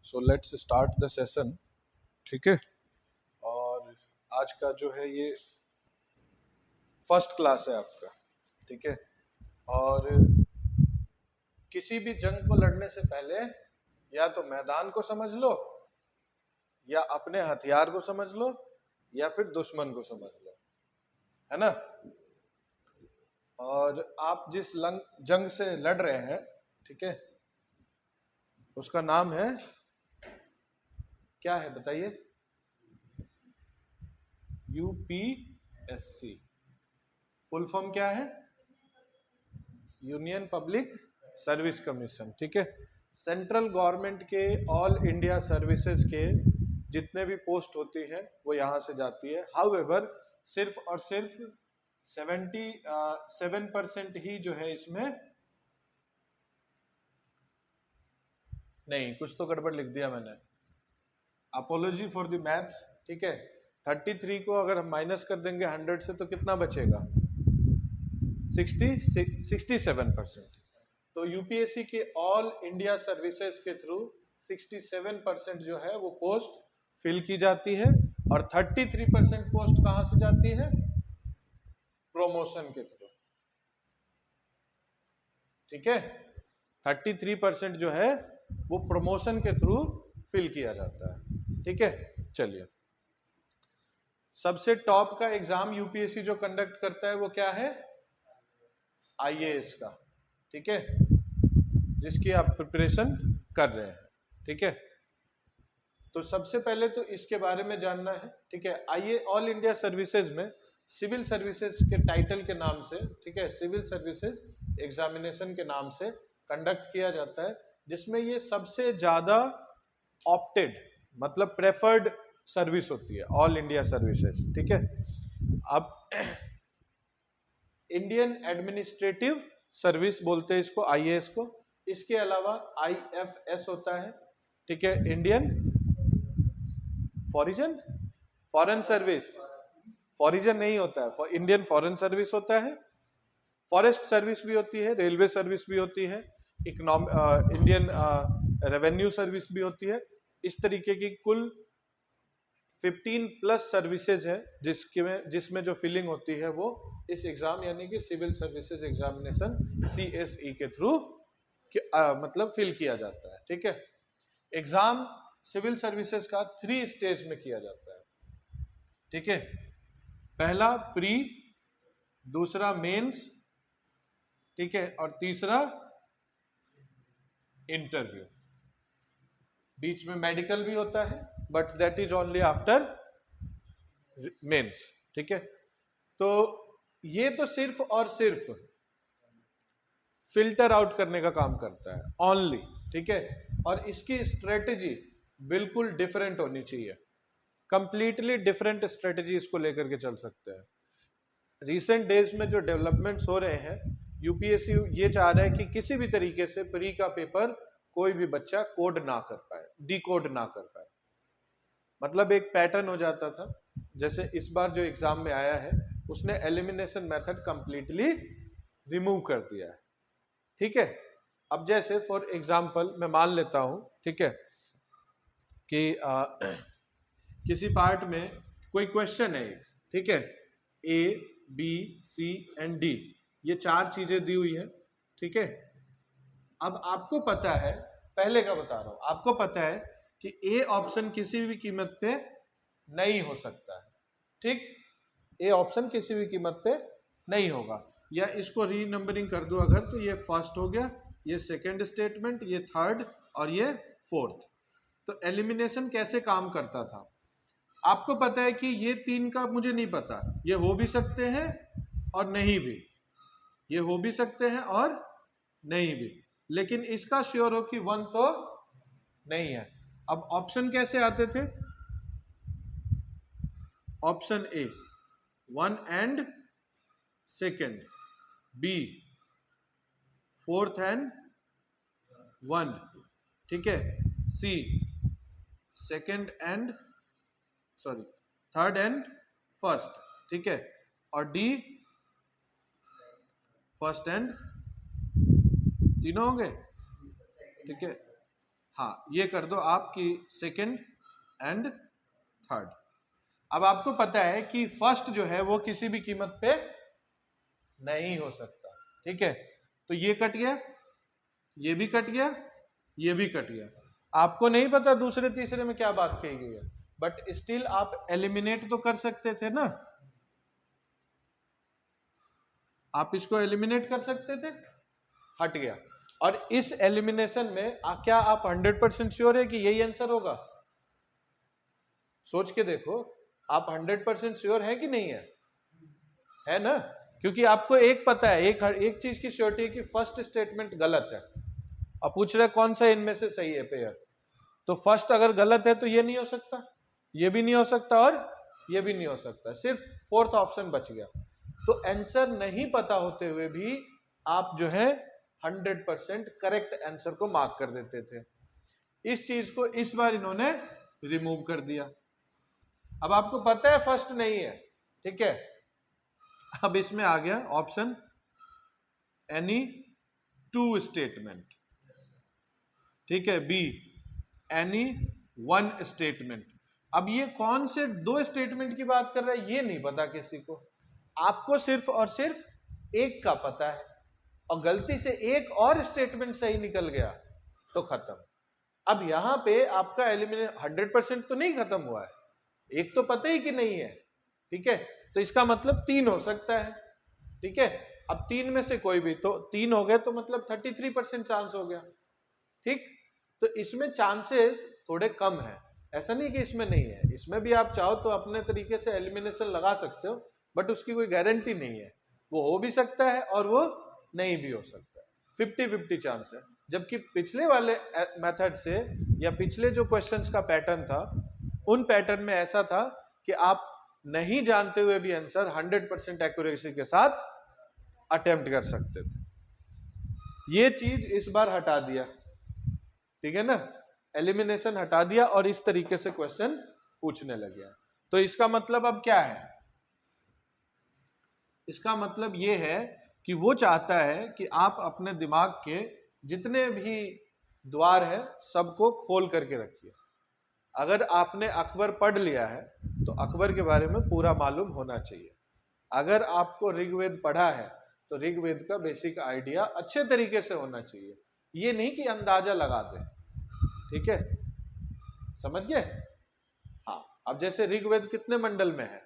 So let's start the session. ठीक है, और आज का जो है ये फर्स्ट क्लास है आपका। ठीक है, और किसी भी जंग को लड़ने से पहले या तो मैदान को समझ लो, या अपने हथियार को समझ लो, या फिर दुश्मन को समझ लो, है ना। और आप जिस जंग से लड़ रहे हैं, ठीक है, उसका नाम है, क्या है बताइए? यूपीएससी। फुल फॉर्म क्या है? Union public service commission. ठीक है, सेंट्रल गवर्नमेंट के ऑल इंडिया सर्विसेज के जितने भी पोस्ट होती है वो यहां से जाती है। हाउएवर सिर्फ और सिर्फ 77% ही जो है इसमें, नहीं कुछ तो गड़बड़ लिख दिया मैंने, अपोलॉजी फॉर द मैथ्स। ठीक है, 33 को अगर हम माइनस कर देंगे 100 से तो कितना बचेगा? 67%। तो यूपीएससी के ऑल इंडिया सर्विसेज के थ्रू 67% जो है वो पोस्ट फिल की जाती है, और 33% पोस्ट कहां से जाती है? प्रमोशन के थ्रू। ठीक है, 33% जो है वो प्रमोशन के थ्रू फिल किया जाता है। ठीक है, चलिए, सबसे टॉप का एग्जाम यूपीएससी जो कंडक्ट करता है वो क्या है? आईएएस का। ठीक है, जिसकी आप प्रिपरेशन कर रहे हैं। ठीक है, तो सबसे पहले तो इसके बारे में जानना है। ठीक है, आइए, ऑल इंडिया सर्विसेज में सिविल सर्विसेज के टाइटल के नाम से, ठीक है, सिविल सर्विसेज एग्जामिनेशन के नाम से कंडक्ट किया जाता है, जिसमें ये सबसे ज्यादा ऑप्टेड मतलब प्रेफर्ड सर्विस होती है, ऑल इंडिया सर्विसेज। ठीक है, अब इंडियन एडमिनिस्ट्रेटिव सर्विस बोलते हैं इसको, आईएएस को। इसके अलावा आईएफएस होता है। ठीक है, Indian foreign foreign service, foreign नहीं होता है, इंडियन फॉरेन सर्विस होता है। फॉरेस्ट सर्विस भी होती है, रेलवे सर्विस भी होती है, इंडियन रेवेन्यू सर्विस भी होती है। इस तरीके की कुल 15 प्लस सर्विसेज है जिसमें जो फिलिंग होती है वो इस एग्जाम यानी कि सिविल सर्विसेज एग्जामिनेशन सीएसई के थ्रू मतलब फिल किया जाता है। ठीक है, एग्जाम सिविल सर्विसेज का 3 स्टेज में किया जाता है। ठीक है, पहला प्री, दूसरा मेंस, ठीक है, और तीसरा इंटरव्यू। बीच में मेडिकल भी होता है, but that is only after mains. ठीक है, तो ये तो सिर्फ और सिर्फ फिल्टर आउट करने का काम करता है ओनली। ठीक है, और इसकी स्ट्रेटेजी बिल्कुल डिफरेंट होनी चाहिए, कंप्लीटली डिफरेंट स्ट्रेटेजी इसको लेकर के चल सकते हैं। रिसेंट डेज में जो डेवलपमेंट्स हो रहे हैं, यूपीएससी ये चाह रहा है कि किसी भी तरीके से प्री का पेपर कोई भी बच्चा कोड ना कर पाए, डिकोड ना कर पाए। मतलब एक पैटर्न हो जाता था, जैसे इस बार जो एग्जाम में आया है उसने एलिमिनेशन मेथड कंप्लीटली रिमूव कर दिया है। ठीक है, अब जैसे फॉर एग्जांपल मैं मान लेता हूं, ठीक है, कि किसी पार्ट में कोई क्वेश्चन है, ठीक है, A B C and D, ये 4 चीजें दी हुई है। ठीक है, अब आपको पता है, पहले का बता रहा हूं, आपको पता है कि ए ऑप्शन किसी भी कीमत पे नहीं हो सकता है। ठीक, ए ऑप्शन किसी भी कीमत पे नहीं होगा, या इसको री नंबरिंग कर दो अगर, तो ये फर्स्ट हो गया, ये सेकंड स्टेटमेंट, ये थर्ड, और ये फोर्थ। तो एलिमिनेशन कैसे काम करता था, आपको पता है कि ये 3 का मुझे नहीं पता, ये हो भी सकते हैं और नहीं भी, ये हो भी सकते हैं और नहीं भी, लेकिन इसका श्योर हो कि 1 तो नहीं है। अब ऑप्शन कैसे आते थे? Option A 1 and second, B 4th and 1, ठीक है, C second and sorry third and first, ठीक है, और डी फर्स्ट एंड, तीनों होंगे। ठीक है, हाँ, ये कर दो आपकी सेकंड एंड थर्ड। अब आपको पता है कि फर्स्ट जो है वो किसी भी कीमत पे नहीं हो सकता, ठीक है। तो ये कट गया, ये भी कट गया, ये भी कट गया। आपको नहीं पता दूसरे तीसरे में क्या बात कही गई है, बट स्टिल आप एलिमिनेट तो कर सकते थे ना, आप इसको एलिमिनेट कर सकते थे, हट गया। और इस एलिमिनेशन में क्या आप 100% श्योर है कि यही आंसर होगा? सोच के देखो, आप 100% श्योर है कि नहीं है ना? क्योंकि आपको एक पता है, एक चीज की श्योरिटी है कि फर्स्ट स्टेटमेंट गलत है। अब पूछ रहे कौन सा इनमें से सही है पेयर, तो फर्स्ट अगर गलत है तो ये नहीं हो सकता, ये भी नहीं हो सकता और ये भी नहीं हो सकता, सिर्फ फोर्थ ऑप्शन बच गया। तो आंसर नहीं पता होते हुए भी आप जो है 100% करेक्ट आंसर को मार्क कर देते थे। इस चीज को इस बार इन्होंने रिमूव कर दिया। अब आपको पता है फर्स्ट नहीं है, ठीक है। अब इसमें आ गया ऑप्शन एनी टू स्टेटमेंट, ठीक है, बी एनी वन स्टेटमेंट। अब ये कौन से दो स्टेटमेंट की बात कर रहा है ये नहीं पता किसी को, आपको सिर्फ और सिर्फ एक का पता है, और गलती से एक और स्टेटमेंट सही निकल गया तो खत्म। अब यहां पे आपका एलिमिनेट 100% तो नहीं खत्म हुआ है, एक तो पता ही कि नहीं है, ठीक है। तो इसका मतलब 3 हो सकता है, ठीक है। अब 3 में से कोई भी, तो 3 हो गए तो मतलब 33% चांस हो गया, ठीक। तो इसमें चांसेस थोड़े कम है, ऐसा नहीं कि इसमें नहीं है, इसमें भी आप चाहो तो अपने तरीके से एलिमिनेशन लगा सकते हो, बट उसकी कोई गारंटी नहीं है, वो हो भी सकता है और वो नहीं भी हो सकता है, 50-50 चांस है। जबकि पिछले वाले मेथड से या पिछले जो क्वेश्चंस का पैटर्न था, उन पैटर्न में ऐसा था कि आप नहीं जानते हुए भी आंसर 100% एक्यूरेसी के साथ अटेम्प्ट कर सकते थे। ये चीज इस बार हटा दिया, ठीक है ना, एलिमिनेशन हटा दिया और इस तरीके से क्वेश्चन पूछने लगे। तो इसका मतलब अब क्या है? इसका मतलब ये है कि वो चाहता है कि आप अपने दिमाग के जितने भी द्वार है सबको खोल करके रखिए। अगर आपने अकबर पढ़ लिया है तो अकबर के बारे में पूरा मालूम होना चाहिए। अगर आपको ऋग्वेद पढ़ा है तो ऋग्वेद का बेसिक आइडिया अच्छे तरीके से होना चाहिए, ये नहीं कि अंदाजा लगा दे, ठीक है, समझ गए? हाँ, अब जैसे ऋग्वेद कितने मंडल में है?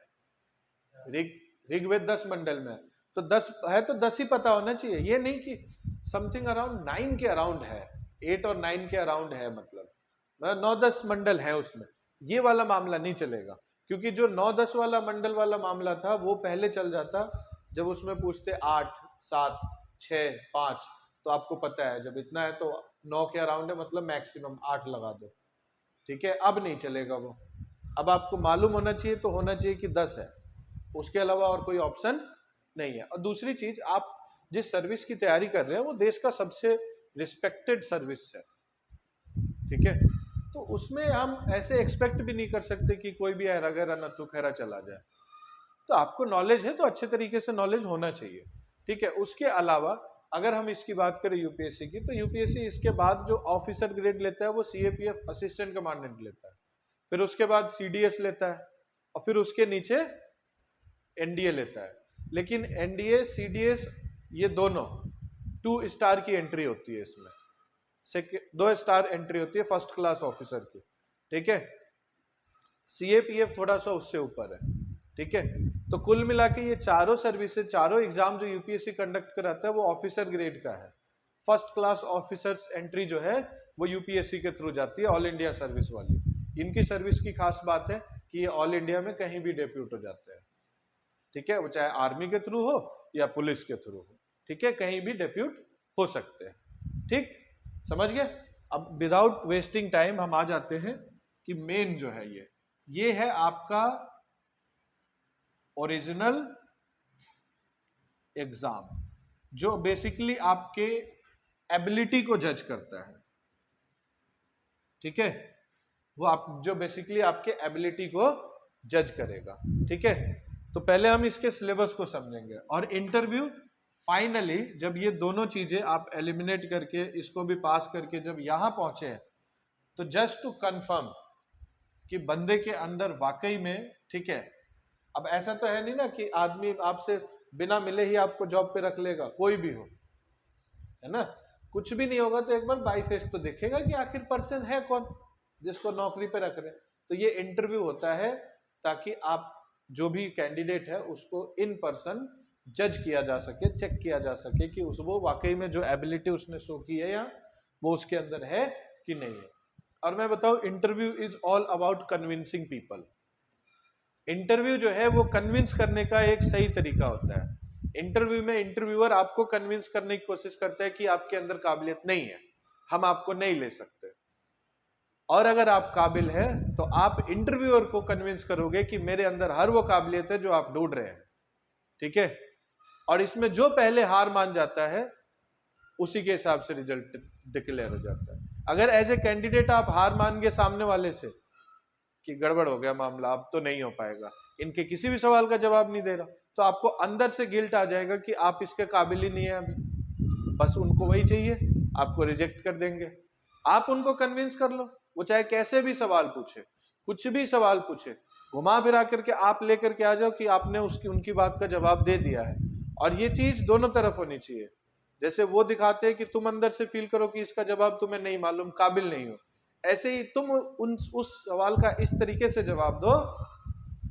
ऋग्वेद 10 मंडल में है, तो 10 है तो 10 ही पता होना चाहिए, ये नहीं कि समथिंग अराउंड 9 के अराउंड है, 8 और 9 के अराउंड है, मतलब 9-10 मंडल है उसमें, ये वाला मामला नहीं चलेगा। क्योंकि जो 9-10 वाला मंडल वाला मामला था वो पहले चल जाता जब उसमें पूछते 8, 7, 6, 5, तो आपको पता है जब इतना है तो 9 के अराउंड है, मतलब मैक्सिमम 8 लगा दो, ठीक है। अब नहीं चलेगा वो, अब आपको मालूम होना चाहिए, तो होना चाहिए कि 10 है, उसके अलावा और कोई ऑप्शन नहीं है। और दूसरी चीज, आप जिस सर्विस की तैयारी कर रहे हैं वो देश का सबसे रिस्पेक्टेड सर्विस है, ठीक है। तो उसमें हम ऐसे एक्सपेक्ट भी नहीं कर सकते कि कोई भी ऐरा गैरा नत्थु खैरा चला जाए। तो आपको नॉलेज है तो अच्छे तरीके से नॉलेज होना चाहिए, ठीक है। उसके अलावा अगर हम इसकी बात करें यूपीएससी की, तो यूपीएससी इसके बाद जो ऑफिसर ग्रेड लेता है वो सीएपीएफ असिस्टेंट कमांडेंट लेता है, फिर उसके बाद सीडीएस लेता है, और फिर उसके नीचे एनडीए लेता है। लेकिन एनडीए सीडीएस ये दोनों 2 स्टार की एंट्री होती है, इसमें 2 स्टार एंट्री होती है फर्स्ट क्लास ऑफिसर की, ठीक है। सीएपीएफ थोड़ा सा उससे ऊपर है, ठीक है। तो कुल मिला के ये चारों सर्विसेज, चारों एग्जाम जो यूपीएससी कंडक्ट कराता है वो ऑफिसर ग्रेड का है। फर्स्ट क्लास ऑफिसर्स एंट्री जो है वो यूपीएससी के थ्रू जाती है, ऑल इंडिया सर्विस वाली। इनकी सर्विस की खास बात है कि ये ऑल इंडिया में कहीं भी डेप्यूट हो जाते हैं, ठीक है, वो चाहे आर्मी के थ्रू हो या पुलिस के थ्रू हो, ठीक है, कहीं भी डेप्यूट हो सकते हैं, ठीक, समझ गए? अब विदाउट वेस्टिंग टाइम हम आ जाते हैं कि मेन जो है ये है आपका ओरिजिनल एग्जाम, जो बेसिकली आपके एबिलिटी को जज करता है, ठीक है, वो आप जो बेसिकली आपके एबिलिटी को जज करेगा, ठीक है। तो पहले हम इसके सिलेबस को समझेंगे, और इंटरव्यू फाइनली जब ये दोनों चीजें आप एलिमिनेट करके इसको भी पास करके जब यहां पहुंचे हैं तो जस्ट टू कंफर्म कि बंदे के अंदर वाकई में, ठीक है, अब ऐसा तो है नहीं ना कि आदमी आपसे बिना मिले ही आपको जॉब पे रख लेगा, कोई भी हो, है ना, कुछ भी नहीं होगा तो एक बार बाई फेस तो देखेगा कि आखिर पर्सन है कौन जिसको नौकरी पे रख रहे हैं। तो ये इंटरव्यू होता है ताकि आप जो भी कैंडिडेट है उसको इन पर्सन जज किया जा सके, चेक किया जा सके कि उस वो वाकई में जो एबिलिटी उसने शो की है या वो उसके अंदर है कि नहीं है। और मैं बताऊं, interview is all about convincing people. Interview जो है वो कन्विंस करने का एक सही तरीका होता है। इंटरव्यू में इंटरव्यूअर आपको कन्विंस करने की कोशिश करता है कि आपके अंदर काबिलियत नहीं है, हम आपको नहीं ले सकते। और अगर आप काबिल हैं तो आप इंटरव्यूअर को कन्विंस करोगे कि मेरे अंदर हर वो काबिलियत है जो आप ढूंढ रहे हैं, ठीक है। और इसमें जो पहले हार मान जाता है उसी के हिसाब से रिजल्ट डिक्लेयर हो जाता है। अगर एज ए कैंडिडेट आप हार मान गए सामने वाले से कि गड़बड़ हो गया मामला, अब तो नहीं हो पाएगा, इनके किसी भी सवाल का जवाब नहीं दे रहा, तो आपको अंदर से गिल्ट आ जाएगा कि आप इसके काबिल ही नहीं है अभी, बस उनको वही चाहिए, आपको रिजेक्ट कर देंगे। आप उनको कन्विंस कर लो, वो चाहे कैसे भी सवाल पूछे, कुछ भी सवाल पूछे, घुमा फिरा करके आप लेकर के आ जाओ कि आपने उसकी उनकी बात का जवाब दे दिया है। और ये चीज दोनों तरफ होनी चाहिए। जैसे वो दिखाते हैं कि तुम अंदर से फील करो कि इसका जवाब तुम्हें नहीं मालूम, काबिल नहीं हो, ऐसे ही तुम उस सवाल का इस तरीके से जवाब दो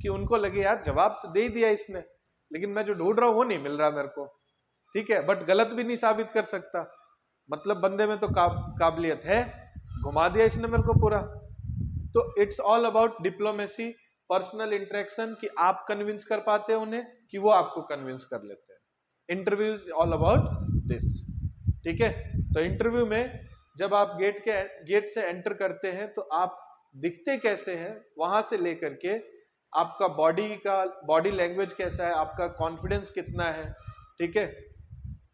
कि उनको लगे यार जवाब तो दे ही दिया इसने, लेकिन मैं जो ढूंढ रहा हूं वो नहीं मिल रहा मेरे को, ठीक है, बट गलत भी नहीं साबित कर सकता, मतलब बंदे में तो काबिलियत है, घुमा दिया इसने मेरे को पूरा। तो it's all about diplomacy, personal interaction, कि आप कन्विंस कर पाते हैं उन्हें कि वो आपको कन्विंस कर लेते हैं। Interview is all about this, ठीक है। तो इंटरव्यू में जब आप गेट से एंटर करते हैं तो आप दिखते कैसे हैं वहां से लेकर के आपका बॉडी लैंग्वेज कैसा है, आपका कॉन्फिडेंस कितना है, ठीक है,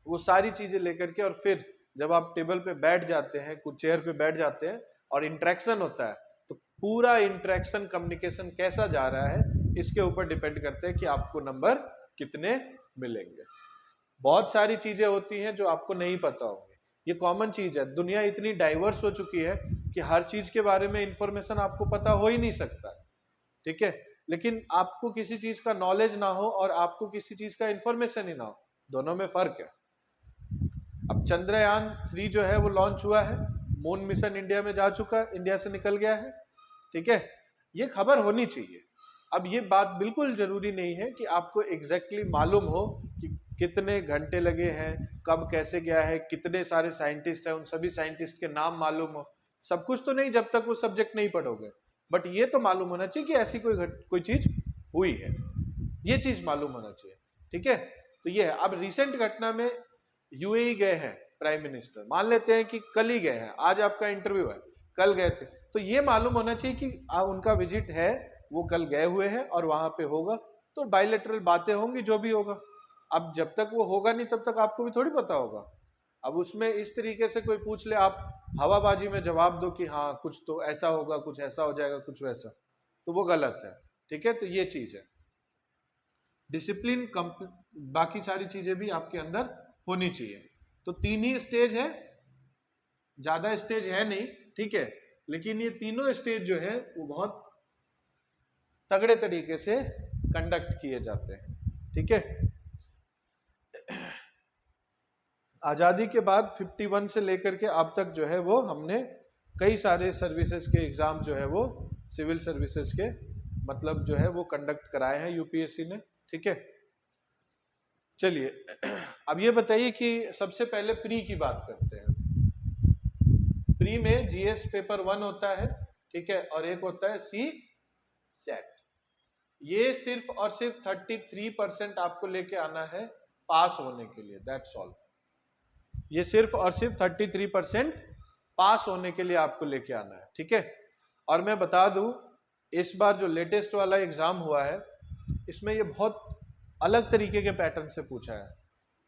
वो सारी चीजें लेकर के, और फिर जब आप टेबल पे बैठ जाते हैं, कुछ चेयर पे बैठ जाते हैं और इंटरेक्शन होता है, तो पूरा इंटरेक्शन कम्युनिकेशन कैसा जा रहा है इसके ऊपर डिपेंड करते हैं कि आपको नंबर कितने मिलेंगे। बहुत सारी चीजें होती हैं जो आपको नहीं पता होंगी, ये कॉमन चीज है, दुनिया इतनी डाइवर्स हो चुकी है कि हर चीज के बारे में इंफॉर्मेशन आपको पता हो ही नहीं सकता, ठीक है। लेकिन आपको किसी चीज का नॉलेज ना हो और आपको किसी चीज का इंफॉर्मेशन ही ना हो, दोनों में फर्क है। अब चंद्रयान 3 जो है वो लॉन्च हुआ है, मून मिशन इंडिया में जा चुका है, इंडिया से निकल गया है, ठीक है, ये खबर होनी चाहिए। अब ये बात बिल्कुल जरूरी नहीं है कि आपको एग्जैक्टली मालूम हो कि कितने घंटे लगे हैं, कब कैसे गया है, कितने सारे साइंटिस्ट हैं, उन सभी साइंटिस्ट के नाम मालूम हो, सब कुछ तो नहीं जब तक वो सब्जेक्ट नहीं पढ़ोगे, बट ये तो मालूम होना चाहिए कि ऐसी कोई चीज हुई है, ये चीज मालूम होना चाहिए, ठीक है। तो ये है। अब रिसेंट घटना में यूएई गए हैं प्राइम मिनिस्टर, मान लेते हैं कि कल ही गए हैं, आज आपका इंटरव्यू है, कल गए थे, तो ये मालूम होना चाहिए कि उनका विजिट है, वो कल गए हुए हैं और वहां पे होगा, तो बायलैटरल बातें होंगी जो भी होगा। अब जब तक वो होगा नहीं तब तक आपको भी थोड़ी पता होगा। अब उसमें इस तरीके से कोई पूछ ले, आप हवाबाजी में जवाब दो कि हाँ कुछ तो ऐसा होगा, कुछ ऐसा हो जाएगा, कुछ वैसा, तो वो गलत है, ठीक है। तो ये चीज है डिसिप्लिन, बाकी सारी चीजें भी आपके अंदर होनी चाहिए। तो 3 ही स्टेज है, ज्यादा स्टेज है नहीं, ठीक है, लेकिन ये तीनों स्टेज जो है वो बहुत तगड़े तरीके से कंडक्ट किए जाते हैं, ठीक है। आजादी के बाद 51 से लेकर के अब तक जो है वो हमने कई सारे सर्विसेज के एग्जाम जो है वो सिविल सर्विसेज के मतलब जो है वो कंडक्ट कराए हैं यूपीएससी ने, ठीक है। चलिए अब ये बताइए कि सबसे पहले प्री की बात करते हैं। प्री में जीएस पेपर 1 होता है, ठीक है, और एक होता है सी सेट। ये सिर्फ और सिर्फ 33% आपको लेके आना है पास होने के लिए, दैट्स ऑल। ये सिर्फ और सिर्फ 33% पास होने के लिए आपको लेके आना है, ठीक है। और मैं बता दूं, इस बार जो लेटेस्ट वाला एग्जाम हुआ है इसमें ये बहुत अलग तरीके के पैटर्न से पूछा है,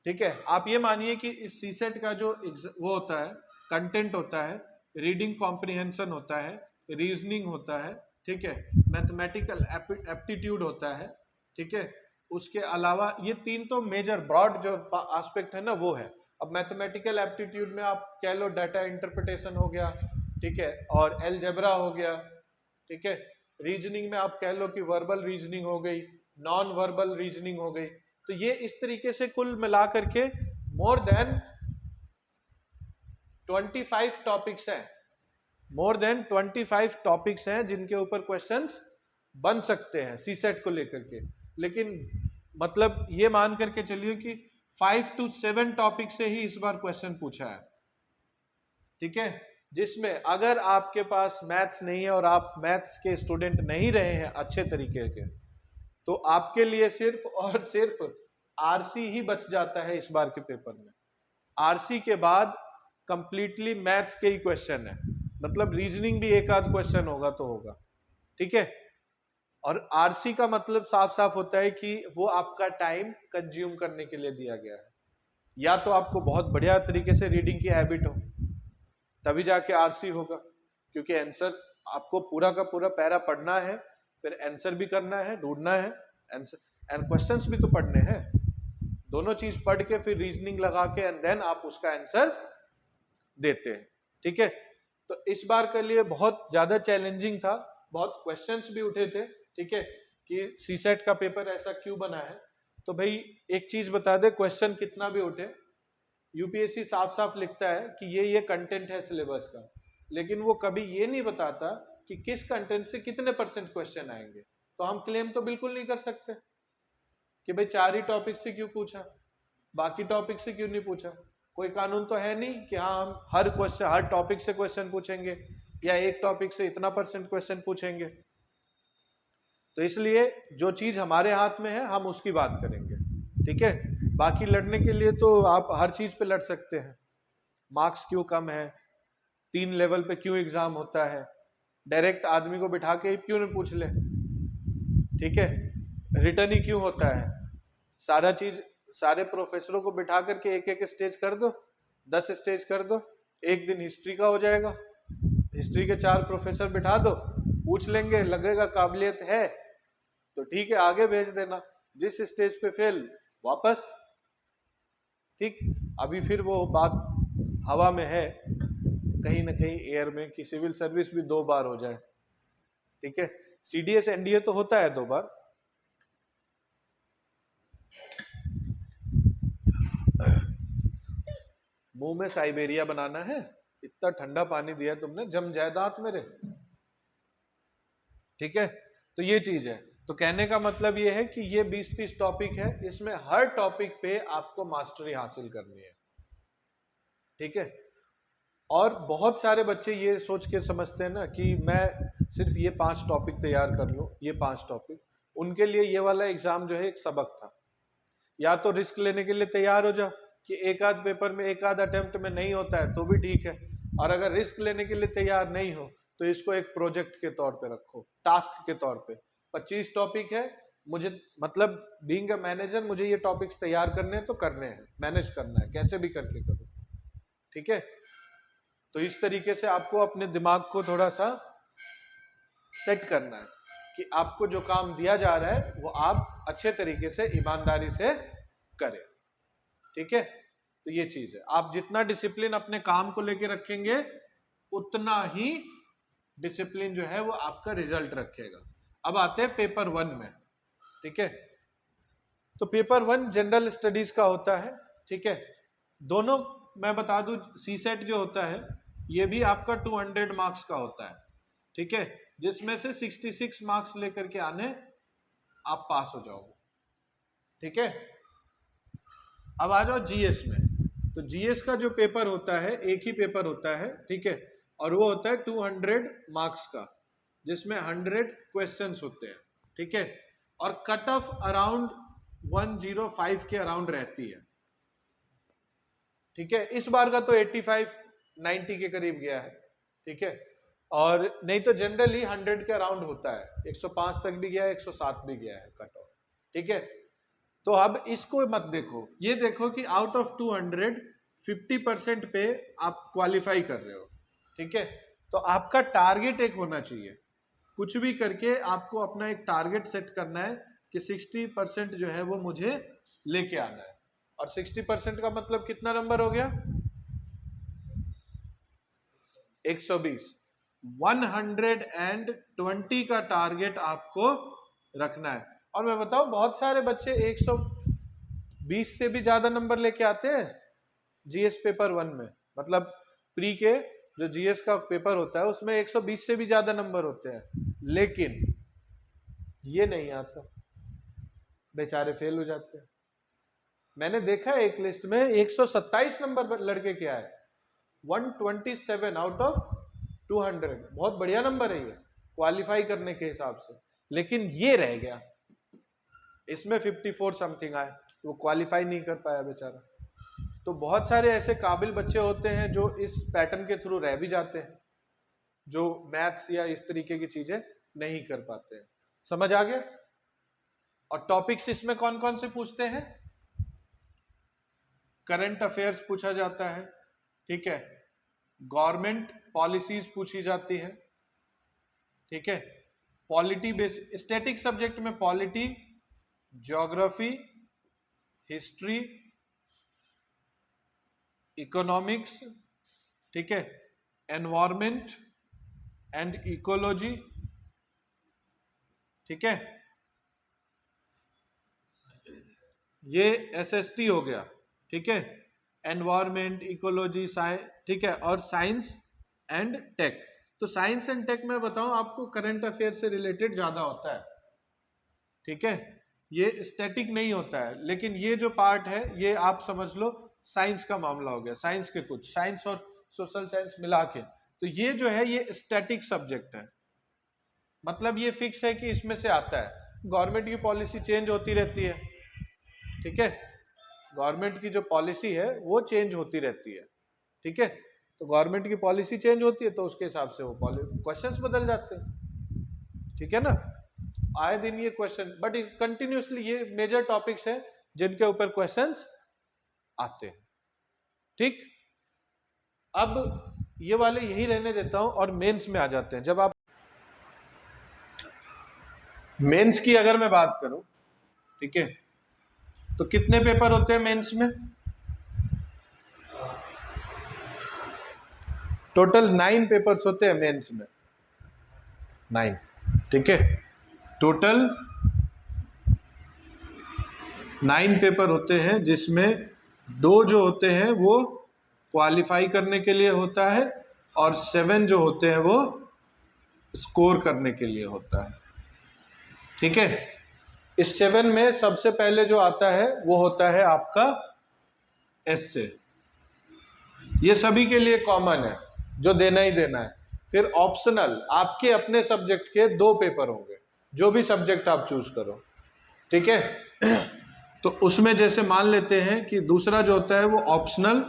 ठीक है। आप ये मानिए कि इस सीसेट का जो वो होता है, कंटेंट होता है, रीडिंग कॉम्प्रिहेंशन होता है, रीजनिंग होता है, ठीक है, मैथमेटिकल एप्टीट्यूड होता है, ठीक है। उसके अलावा ये 3 तो मेजर ब्रॉड जो एस्पेक्ट है ना वो है। अब मैथमेटिकल एप्टीट्यूड में आप कह लो डाटा इंटरप्रिटेशन हो गया, ठीक है, और अलजेब्रा हो गया, ठीक है। रीजनिंग में आप कह लो कि वर्बल रीजनिंग हो गई, नॉन वर्बल रीजनिंग हो गई। तो ये इस तरीके से कुल मिला करके मोर देन 25 टॉपिक्स हैं, मोर देन 25 टॉपिक्स हैं जिनके ऊपर क्वेश्चंस बन सकते हैं सीसेट को लेकर के। लेकिन मतलब ये मान करके चलिए कि 5 to 7 टॉपिक से ही इस बार क्वेश्चन पूछा है, ठीक है। जिसमें अगर आपके पास मैथ्स नहीं है और आप मैथ्स के स्टूडेंट नहीं रहे हैं अच्छे तरीके के, तो आपके लिए सिर्फ और सिर्फ आरसी ही बच जाता है इस बार के पेपर में। आरसी के बाद कंप्लीटली मैथ्स के ही क्वेश्चन है, मतलब रीजनिंग भी एक आध क्वेश्चन होगा तो होगा, ठीक है। और आरसी का मतलब साफ साफ होता है कि वो आपका टाइम कंज्यूम करने के लिए दिया गया है। या तो आपको बहुत बढ़िया तरीके से रीडिंग की हैबिट हो तभी जाके आरसी होगा, क्योंकि आंसर आपको पूरा का पूरा पैरा पढ़ना है, फिर आंसर भी करना है, ढूंढना है आंसर एंड क्वेश्चंस भी तो पढ़ने हैं। दोनों चीज पढ़ के फिर रीजनिंग लगा के एंड देन आप उसका आंसर देते हैं, ठीक है। तो इस बार के लिए बहुत ज्यादा चैलेंजिंग था, बहुत क्वेश्चंस भी उठे थे, ठीक है, कि सीसेट का पेपर ऐसा क्यों बना है। तो भाई एक चीज बता दे, क्वेश्चन कितना भी उठे, यूपीएससी साफ साफ लिखता है कि ये कंटेंट है सिलेबस का, लेकिन वो कभी ये नहीं बताता कि किस कंटेंट से कितने % क्वेश्चन आएंगे। तो हम क्लेम तो बिल्कुल नहीं कर सकते कि भाई 4 ही टॉपिक से क्यों पूछा, बाकी टॉपिक से क्यों नहीं पूछा। कोई कानून तो है नहीं कि हाँ हम हर क्वेश्चन हर टॉपिक से क्वेश्चन पूछेंगे या एक टॉपिक से इतना % क्वेश्चन पूछेंगे। तो इसलिए जो चीज हमारे हाथ में है हम उसकी बात करेंगे, ठीक है। बाकी लड़ने के लिए तो आप हर चीज पे लड़ सकते हैं, मार्क्स क्यों कम है, 3 लेवल पे क्यों एग्जाम होता है, डायरेक्ट आदमी को बिठा के क्यों नहीं पूछ ले, ठीक है, रिटर्न ही क्यों होता है, सारा चीज सारे प्रोफेसरों को बिठा करके एक एक स्टेज कर दो, 10 स्टेज कर दो, एक दिन हिस्ट्री का हो जाएगा, हिस्ट्री के 4 प्रोफेसर बिठा दो, पूछ लेंगे, लगेगा काबिलियत है तो ठीक है आगे भेज देना, जिस स्टेज पे फेल वापस, ठीक। अभी फिर वो बात हवा में है कहीं ना कहीं एयर में कि सिविल सर्विस भी 2 बार हो जाए, ठीक है। सीडीएस एनडीए तो होता है 2 बार। मुंह में साइबेरिया बनाना है, इतना ठंडा पानी दिया तुमने, जम जायदाद मेरे, ठीक है। तो ये चीज है, तो कहने का मतलब ये है कि ये 20-30 टॉपिक है, इसमें हर टॉपिक पे आपको मास्टरी हासिल करनी है, ठीक है। और बहुत सारे बच्चे ये सोच के समझते हैं ना कि मैं सिर्फ ये 5 टॉपिक तैयार कर लूं, ये 5 टॉपिक, उनके लिए ये वाला एग्जाम जो है एक सबक था। या तो रिस्क लेने के लिए तैयार हो जाओ कि एक आध पेपर में एक आध अटेम्प्ट में नहीं होता है तो भी ठीक है, और अगर रिस्क लेने के लिए तैयार नहीं हो तो इसको एक प्रोजेक्ट के तौर पे रखो, टास्क के तौर पे। 25 टॉपिक है, मुझे मतलब बीइंग अ मैनेजर मुझे ये टॉपिक्स तैयार करने हैं तो करने हैं, मैनेज करना है, कैसे भी करके करो, ठीक है। तो इस तरीके से आपको अपने दिमाग को थोड़ा सा सेट करना है कि आपको जो काम दिया जा रहा है वो आप अच्छे तरीके से ईमानदारी से करें, ठीक है। तो ये चीज है, आप जितना डिसिप्लिन अपने काम को लेके रखेंगे उतना ही डिसिप्लिन जो है वो आपका रिजल्ट रखेगा। अब आते हैं पेपर 1 में, ठीक है। तो पेपर 1 जनरल स्टडीज का होता है, ठीक है। दोनों मैं बता दूं, सी सेट जो होता है ये भी आपका 200 मार्क्स का होता है, ठीक है, जिसमें से 66 मार्क्स लेकर के आने आप पास हो जाओगे, ठीक है। अब आ जाओ जीएस में। तो जीएस का जो पेपर होता है एक ही पेपर होता है, ठीक है, और वो होता है 200 मार्क्स का, जिसमें 100 क्वेश्चंस होते हैं, ठीक है। और कट ऑफ अराउंड 105 के अराउंड रहती है, ठीक है। इस बार का तो 85-90 के करीब गया है, ठीक है। और नहीं तो जनरली 100 के अराउंड होता है, 105 तक भी गया है, 107 भी गया है कट ऑफ, ठीक है। तो अब इसको मत देखो, ये देखो कि आउट ऑफ 200 50% पे आप क्वालिफाई कर रहे हो, ठीक है। तो आपका टारगेट एक होना चाहिए, कुछ भी करके आपको अपना एक टारगेट सेट करना है कि 60% जो है वो मुझे लेके आना है। और 60% का मतलब कितना नंबर हो गया, 120। 120 का टारगेट आपको रखना है। और मैं बताऊं, बहुत सारे बच्चे 120 से भी ज्यादा नंबर लेके आते हैं जीएस पेपर 1 में। मतलब प्री के जो जीएस का पेपर होता है उसमें 120 से भी ज्यादा नंबर होते हैं, लेकिन ये नहीं आता, बेचारे फेल हो जाते हैं। मैंने देखा है एक लिस्ट में 127 नंबर लड़के के आए, 127 आउट ऑफ 200। बहुत बढ़िया नंबर है ये क्वालिफाई करने के हिसाब से, लेकिन ये रह गया। इसमें 54 समथिंग आए, वो क्वालिफाई नहीं कर पाया बेचारा। तो बहुत सारे ऐसे काबिल बच्चे होते हैं जो इस पैटर्न के थ्रू रह भी जाते हैं, जो मैथ्स या इस तरीके की चीजें नहीं कर पाते हैं। समझ आ गया? और टॉपिक्स इसमें कौन कौन से पूछते हैं? करंट अफेयर्स पूछा जाता है, ठीक है, गवर्नमेंट पॉलिसीज पूछी जाती है, ठीक है, पॉलिटी बेस, स्टैटिक सब्जेक्ट में पॉलिटी, ज्योग्राफी, हिस्ट्री, इकोनॉमिक्स, ठीक है, एनवायरमेंट एंड इकोलॉजी, ठीक है, ये एसएसटी हो गया, ठीक है, एनवायरमेंट, इकोलॉजी, साइंस, ठीक है, और साइंस एंड टेक। तो साइंस एंड टेक में बताऊं आपको करंट अफेयर से रिलेटेड ज्यादा होता है, ठीक है, ये स्टैटिक नहीं होता है। लेकिन ये जो पार्ट है ये आप समझ लो साइंस का मामला हो गया, साइंस के कुछ, साइंस और सोशल साइंस मिला के। तो ये जो है ये स्टैटिक सब्जेक्ट है, मतलब ये फिक्स है कि इसमें से आता है। गवर्नमेंट की पॉलिसी चेंज होती रहती है, ठीक है, गवर्नमेंट की जो पॉलिसी है वो चेंज होती रहती है, ठीक है, तो गवर्नमेंट की पॉलिसी चेंज होती है तो उसके हिसाब से वो क्वेश्चंस बदल जाते हैं, ठीक है ना। आए दिन ये क्वेश्चन, बट कंटिन्यूसली ये मेजर टॉपिक्स हैं जिनके ऊपर क्वेश्चंस आते हैं, ठीक। अब ये वाले यही रहने देता हूं और मेंस में आ जाते हैं। जब आप मेंस की अगर मैं बात करूं, ठीक है, तो कितने पेपर होते हैं मेंस में? टोटल 9 पेपर्स होते हैं मेंस में, 9, ठीक है, टोटल 9 पेपर होते हैं, जिसमें 2 जो होते हैं वो क्वालिफाई करने के लिए होता है और 7 जो होते हैं वो स्कोर करने के लिए होता है, ठीक है। इस 7 में सबसे पहले जो आता है वो होता है आपका एस्से, ये सभी के लिए कॉमन है, जो देना ही देना है। फिर ऑप्शनल आपके अपने सब्जेक्ट के 2 पेपर होंगे, जो भी सब्जेक्ट आप चूज करो, ठीक है। तो उसमें जैसे मान लेते हैं कि दूसरा जो होता है वो ऑप्शनल,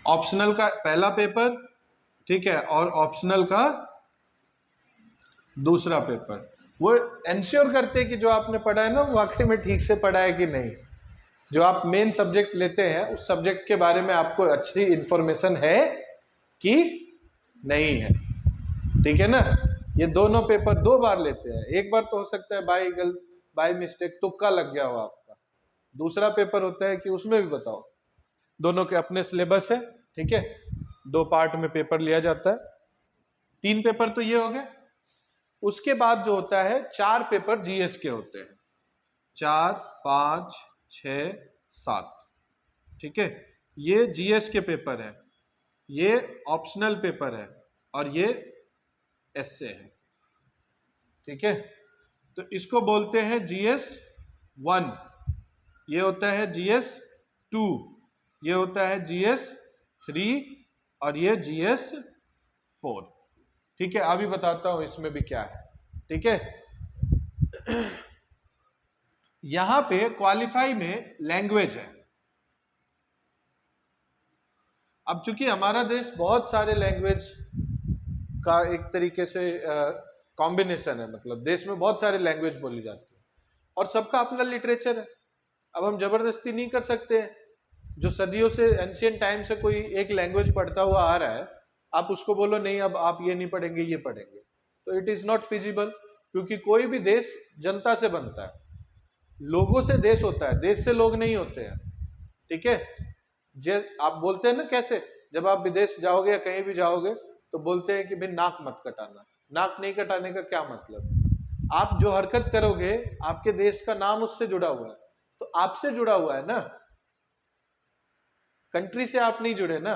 ऑप्शनल का पहला पेपर, ठीक है, और ऑप्शनल का दूसरा पेपर। वो इंश्योर करते हैं कि जो आपने पढ़ा है ना वाकई में ठीक से पढ़ा है कि नहीं। जो आप मेन सब्जेक्ट लेते हैं उस सब्जेक्ट के बारे में आपको अच्छी इंफॉर्मेशन है कि नहीं है, ठीक है ना। ये दोनों पेपर 2 बार लेते हैं, एक बार तो हो सकता है बाय मिस्टेक तुक्का लग गया हो आपका, दूसरा पेपर होता है कि उसमें भी बताओ, दोनों के अपने सिलेबस है, ठीक है, 2 पार्ट में पेपर लिया जाता है। 3 पेपर तो ये हो गए। उसके बाद जो होता है 4 पेपर जीएस के होते हैं, 4, 5, 6, 7, ठीक है, ये जीएस के पेपर है, ये ऑप्शनल पेपर है और ये एस्से है, ठीक है। तो इसको बोलते हैं जीएस 1, ये होता है जीएस 2, ये होता है जीएस 3 और ये जीएस 4, ठीक है। अभी बताता हूं इसमें भी क्या है, ठीक है। यहां पे क्वालिफाई में लैंग्वेज है। अब चूंकि हमारा देश बहुत सारे लैंग्वेज का एक तरीके से कॉम्बिनेशन है, मतलब देश में बहुत सारे लैंग्वेज बोली जाती है और सबका अपना लिटरेचर है। अब हम जबरदस्ती नहीं कर सकते हैं, जो सदियों से एंशियंट टाइम से कोई एक लैंग्वेज पढ़ता हुआ आ रहा है, आप उसको बोलो नहीं अब आप ये नहीं पढ़ेंगे ये पढ़ेंगे, तो इट इज नॉट फिजिबल। क्योंकि कोई भी देश जनता से बनता है, लोगों से देश होता है, देश से लोग नहीं होते हैं, ठीक है। आप बोलते हैं ना कैसे, जब आप विदेश जाओगे या कहीं भी जाओगे तो बोलते हैं कि भाई नाक मत कटाना। नाक नहीं कटाने का क्या मतलब? आप जो हरकत करोगे, आपके देश का नाम उससे जुड़ा हुआ है, तो आपसे जुड़ा हुआ है ना, कंट्री से आप नहीं जुड़े ना।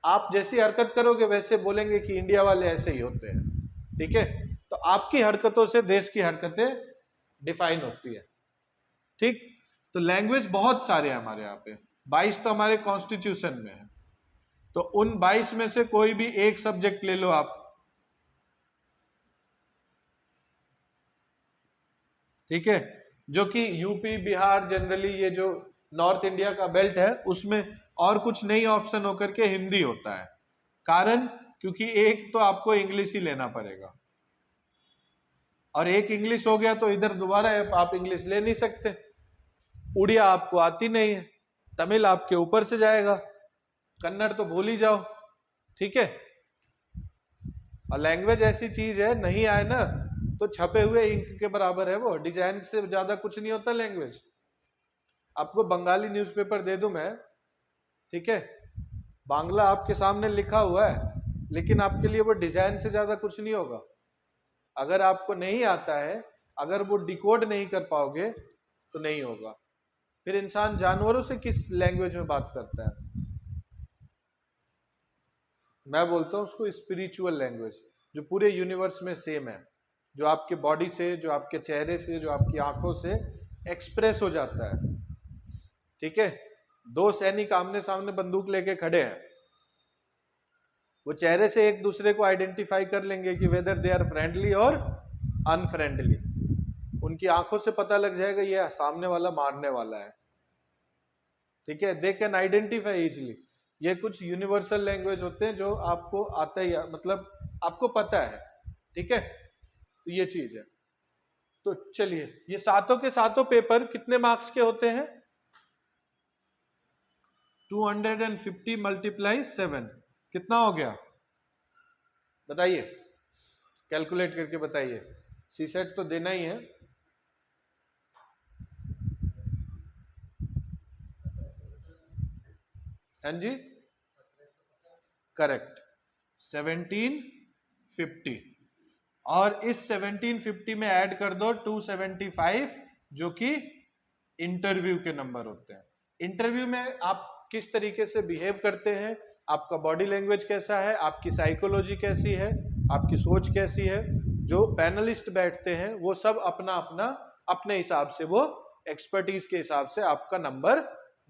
आप जैसी हरकत करोगे वैसे बोलेंगे कि इंडिया वाले ऐसे ही होते हैं, ठीक है? तो आपकी हरकतों से देश की हरकतें डिफाइन होती है, ठीक? तो लैंग्वेज बहुत सारे हैं हमारे यहाँ पे, 22 तो हमारे कॉन्स्टिट्यूशन में है। तो उन 22 में से कोई भी एक सब्जेक्ट ले लो आप, ठीक है? जो कि यूपी बिहार जनरली ये जो नॉर्थ इंडिया का बेल्ट है उसमें और कुछ नहीं ऑप्शन होकर के हिंदी होता है। कारण क्योंकि एक तो आपको इंग्लिश ही लेना पड़ेगा, और एक इंग्लिश हो गया तो इधर दोबारा आप इंग्लिश ले नहीं सकते। उड़िया आपको आती नहीं है, तमिल आपके ऊपर से जाएगा, कन्नड़ तो भूल ही जाओ, ठीक है? और लैंग्वेज ऐसी चीज है, नहीं आए ना तो छपे हुए इंक के बराबर है वो, डिजाइन से ज्यादा कुछ नहीं होता लैंग्वेज। आपको बंगाली न्यूज़पेपर दे दूं मैं, ठीक है, बांग्ला आपके सामने लिखा हुआ है, लेकिन आपके लिए वो डिजाइन से ज्यादा कुछ नहीं होगा। अगर आपको नहीं आता है, अगर वो डिकोड नहीं कर पाओगे तो नहीं होगा। फिर इंसान जानवरों से किस लैंग्वेज में बात करता है? मैं बोलता हूं उसको स्पिरिचुअल लैंग्वेज, जो पूरे यूनिवर्स में सेम है, जो आपके बॉडी से, जो आपके चेहरे से, जो आपकी आंखों से एक्सप्रेस हो जाता है, ठीक है? दो सैनिक आमने सामने बंदूक लेके खड़े हैं, वो चेहरे से एक दूसरे को आइडेंटिफाई कर लेंगे कि वेदर दे आर फ्रेंडली और अनफ्रेंडली। उनकी आंखों से पता लग जाएगा ये सामने वाला मारने वाला है, ठीक है? They can identify easily. ये कुछ यूनिवर्सल लैंग्वेज होते हैं जो आपको आता ही, मतलब आपको पता है, ठीक है? तो ये चीज है। तो चलिए, ये सातों के सातों पेपर कितने मार्क्स के होते हैं? 250 मल्टीप्लाई 7 कितना हो गया? बताइए, कैलकुलेट करके बताइए। सीसेट तो देना ही है। हाँ जी, करेक्ट, 1750। और इस 1750 में ऐड कर दो 275, जो कि इंटरव्यू के नंबर होते हैं। इंटरव्यू में आप किस तरीके से बिहेव करते हैं, आपका बॉडी लैंग्वेज कैसा है, आपकी साइकोलॉजी कैसी है, आपकी सोच कैसी है, जो पैनलिस्ट बैठते हैं वो सब अपना अपना अपने हिसाब से, वो एक्सपर्टीज के हिसाब से आपका नंबर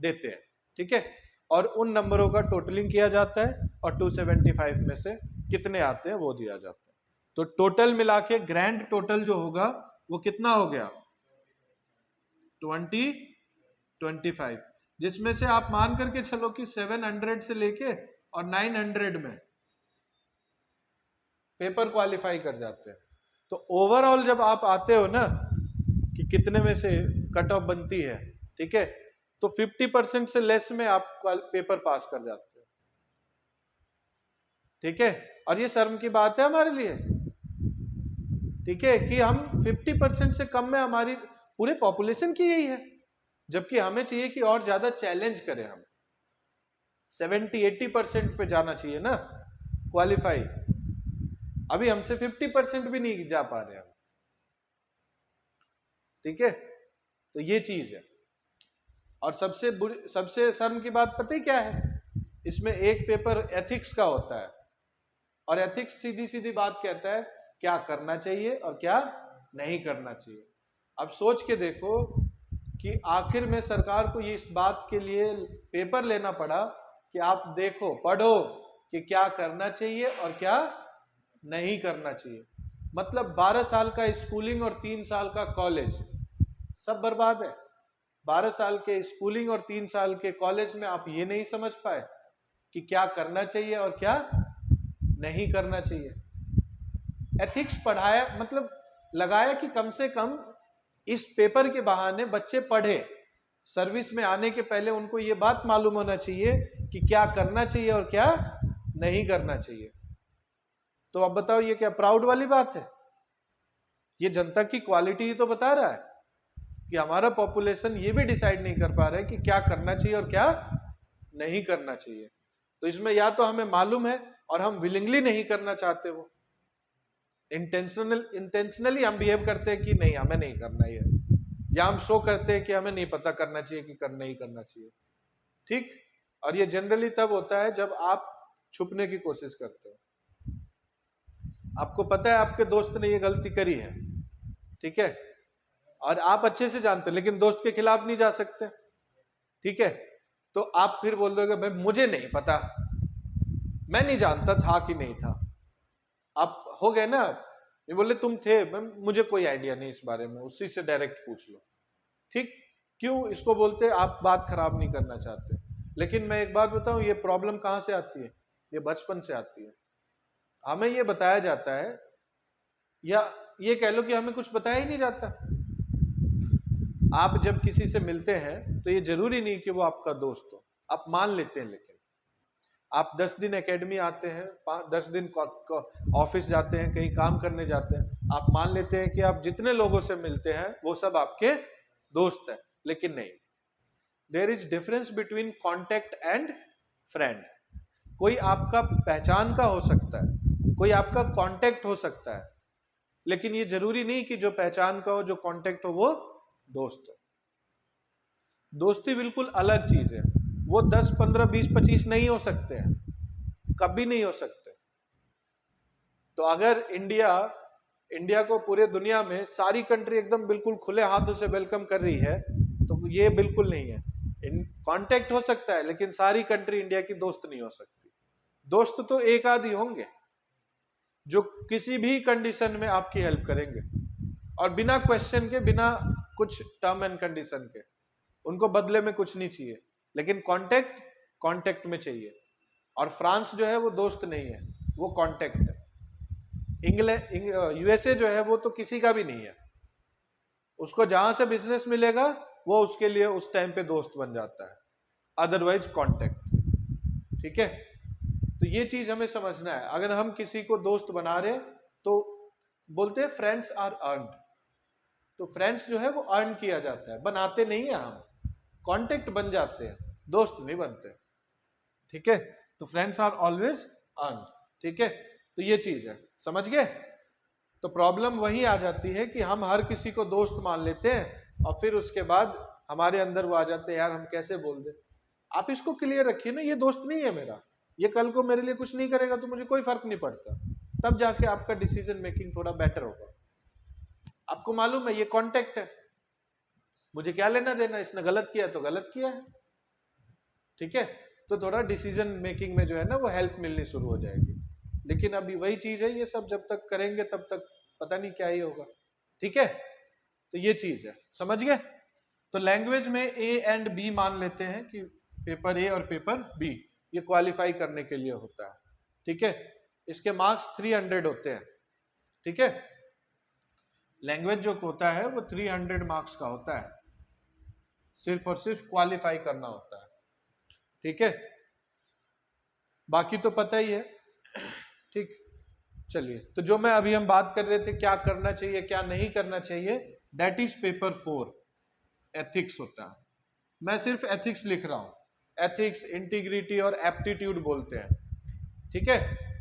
देते हैं, ठीक है? और उन नंबरों का टोटलिंग किया जाता है और 275 में से कितने आते हैं वो दिया जाता है। तो टोटल मिला के ग्रैंड टोटल जो होगा वो कितना हो गया? 25, जिसमें से आप मान करके चलो कि 700 से लेके और 900 में पेपर क्वालिफाई कर जाते हैं। तो ओवरऑल जब आप आते हो ना कि कितने में से कट ऑफ बनती है, ठीक है, तो 50% से लेस में आप पेपर पास कर जाते हो, ठीक है? और ये शर्म की बात है हमारे लिए, ठीक है, कि हम 50% से कम में, हमारी पूरे पॉपुलेशन की यही है, जबकि हमें चाहिए कि और ज्यादा चैलेंज करें, हम 70-80% पे जाना चाहिए ना क्वालिफाई। अभी हमसे 50% भी नहीं जा पा रहे हम, ठीक है? तो ये चीज है। और सबसे शर्म की बात पता ही क्या है? इसमें एक पेपर एथिक्स का होता है, और एथिक्स सीधी सीधी बात कहता है क्या करना चाहिए और क्या नहीं करना चाहिए। अब सोच के देखो कि आखिर में सरकार को ये इस बात के लिए पेपर लेना पड़ा कि आप देखो, पढ़ो कि क्या करना चाहिए और क्या नहीं करना चाहिए। मतलब 12 साल का स्कूलिंग और 3 साल का कॉलेज सब बर्बाद है। 12 साल के स्कूलिंग और 3 साल के कॉलेज में आप ये नहीं समझ पाए कि क्या करना चाहिए और क्या नहीं करना चाहिए। एथिक्स पढ़ाया, मतलब लगाया कि कम से कम इस पेपर के बहाने बच्चे पढ़े, सर्विस में आने के पहले उनको ये बात मालूम होना चाहिए कि क्या करना चाहिए और क्या नहीं करना चाहिए। तो अब बताओ ये क्या प्राउड वाली बात है? ये जनता की क्वालिटी ही तो बता रहा है कि हमारा पॉपुलेशन ये भी डिसाइड नहीं कर पा रहा है कि क्या करना चाहिए और क्या नहीं करना चाहिए। तो इसमें या तो हमें मालूम है और हम विलिंगली नहीं करना चाहते, वो इंटेंशनली हम बिहेव करते हैं कि नहीं हमें नहीं करना ये, या हम शो करते हैं कि हमें नहीं पता करना चाहिए कि करना ही करना चाहिए। ठीक, और ये जनरली तब होता है जब आप छुपने की कोशिश करते हो। आपको पता है आपके दोस्त ने ये गलती करी है, ठीक है, और आप अच्छे से जानते हो लेकिन दोस्त के खिलाफ नहीं जा सकते, ठीक है, तो आप फिर बोल दोगे भाई मुझे नहीं पता, मैं नहीं जानता था कि नहीं था। आप हो गए ना, ये बोले तुम थे, मुझे कोई आइडिया नहीं इस बारे में, उसी से डायरेक्ट पूछ लो। ठीक, क्यों इसको बोलते आप बात खराब नहीं करना चाहते। लेकिन मैं एक बात बताऊं, ये प्रॉब्लम कहां से आती है, ये बचपन से आती है। हमें ये बताया जाता है, या ये कह लो कि हमें कुछ बताया ही नहीं जाता। आप जब किसी से मिलते हैं तो ये जरूरी नहीं कि वो आपका दोस्त हो, आप मान लेते हैं, लेकिन आप 10 दिन एकेडमी आते हैं, 10 दिन ऑफिस जाते हैं, कहीं काम करने जाते हैं, आप मान लेते हैं कि आप जितने लोगों से मिलते हैं वो सब आपके दोस्त हैं, लेकिन नहीं। There is difference between contact and friend. कोई आपका पहचान का हो सकता है, कोई आपका कॉन्टेक्ट हो सकता है, लेकिन ये जरूरी नहीं कि जो पहचान का हो, जो कॉन्टेक्ट हो, वो दोस्त हो। दोस्ती बिल्कुल अलग चीज है, वो 10, 15, 20, 25 नहीं हो सकते हैं, कभी नहीं हो सकते। तो अगर इंडिया को पूरे दुनिया में सारी कंट्री एकदम बिल्कुल खुले हाथों से वेलकम कर रही है, तो ये बिल्कुल नहीं है। कांटेक्ट हो सकता है लेकिन सारी कंट्री इंडिया की दोस्त नहीं हो सकती। दोस्त तो एक आदि होंगे जो किसी भी कंडीशन में आपकी हेल्प करेंगे, और बिना क्वेश्चन के, बिना कुछ टर्म एंड कंडीशन के, उनको बदले में कुछ नहीं चाहिए। लेकिन कांटेक्ट में चाहिए। और फ्रांस जो है वो दोस्त नहीं है, वो कांटेक्ट है। यूएसए जो है वो तो किसी का भी नहीं है, उसको जहां से बिजनेस मिलेगा वो उसके लिए उस टाइम पे दोस्त बन जाता है, अदरवाइज कांटेक्ट। ठीक है, तो ये चीज हमें समझना है। अगर हम किसी को दोस्त बना रहे तो बोलते हैं फ्रेंड्स आर अर्नड, तो फ्रेंड्स जो है वो अर्न किया जाता है, बनाते नहीं है हम, कांटेक्ट बन जाते हैं, दोस्त नहीं बनते। ठीक है, तो फ्रेंड्स आर ऑलवेज अर्न। ठीक है, तो ये चीज है, समझ गए। तो प्रॉब्लम वही आ जाती है कि हम हर किसी को दोस्त मान लेते हैं और फिर उसके बाद हमारे अंदर वो आ जाते हैं, यार हम कैसे बोल दे। आप इसको क्लियर रखिए ना, ये दोस्त नहीं है मेरा, ये कल को मेरे लिए कुछ नहीं करेगा तो मुझे कोई फर्क नहीं पड़ता, तब जाके आपका डिसीजन मेकिंग थोड़ा बेटर होगा। आपको मालूम है ये कॉन्टेक्ट है, मुझे क्या लेना देना, इसने गलत किया तो गलत किया है। ठीक है, तो थोड़ा डिसीजन मेकिंग में जो है ना वो हेल्प मिलनी शुरू हो जाएगी। लेकिन अभी वही चीज है, ये सब जब तक करेंगे तब तक पता नहीं क्या ही होगा। ठीक है, तो ये चीज है, समझ गए। तो लैंग्वेज में ए एंड बी मान लेते हैं कि पेपर ए और पेपर बी, ये क्वालिफाई करने के लिए होता है। ठीक है, इसके मार्क्स 300 होते हैं। ठीक है, लैंग्वेज जो होता है वो 300 मार्क्स का होता है, सिर्फ और सिर्फ क्वालिफाई करना होता है। ठीक है, बाकी तो पता ही है। ठीक, चलिए, तो जो मैं अभी हम बात कर रहे थे क्या करना चाहिए क्या नहीं करना चाहिए, दैट इज पेपर 4, एथिक्स होता है। मैं सिर्फ एथिक्स लिख रहा हूं, एथिक्स, इंटीग्रिटी और एप्टीट्यूड बोलते हैं। ठीक है,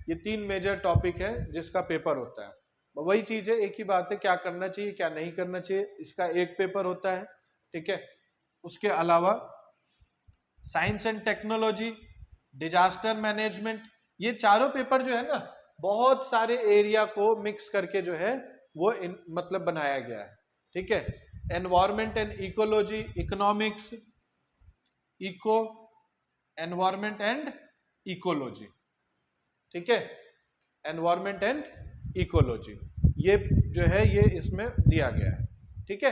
ये 3 मेजर टॉपिक है जिसका पेपर होता है। वही चीज है, एक ही बात है, क्या करना चाहिए क्या नहीं करना चाहिए, इसका एक पेपर होता है। ठीक है, उसके अलावा science and technology, disaster management, ये चारों पेपर जो है ना बहुत सारे एरिया को मिक्स करके जो है वो मतलब बनाया गया है। ठीक है, environment and ecology, economics, eco, environment and ecology. ठीक है, एनवायरमेंट एंड इकोलॉजी, ये जो है ये इसमें दिया गया है। ठीक है,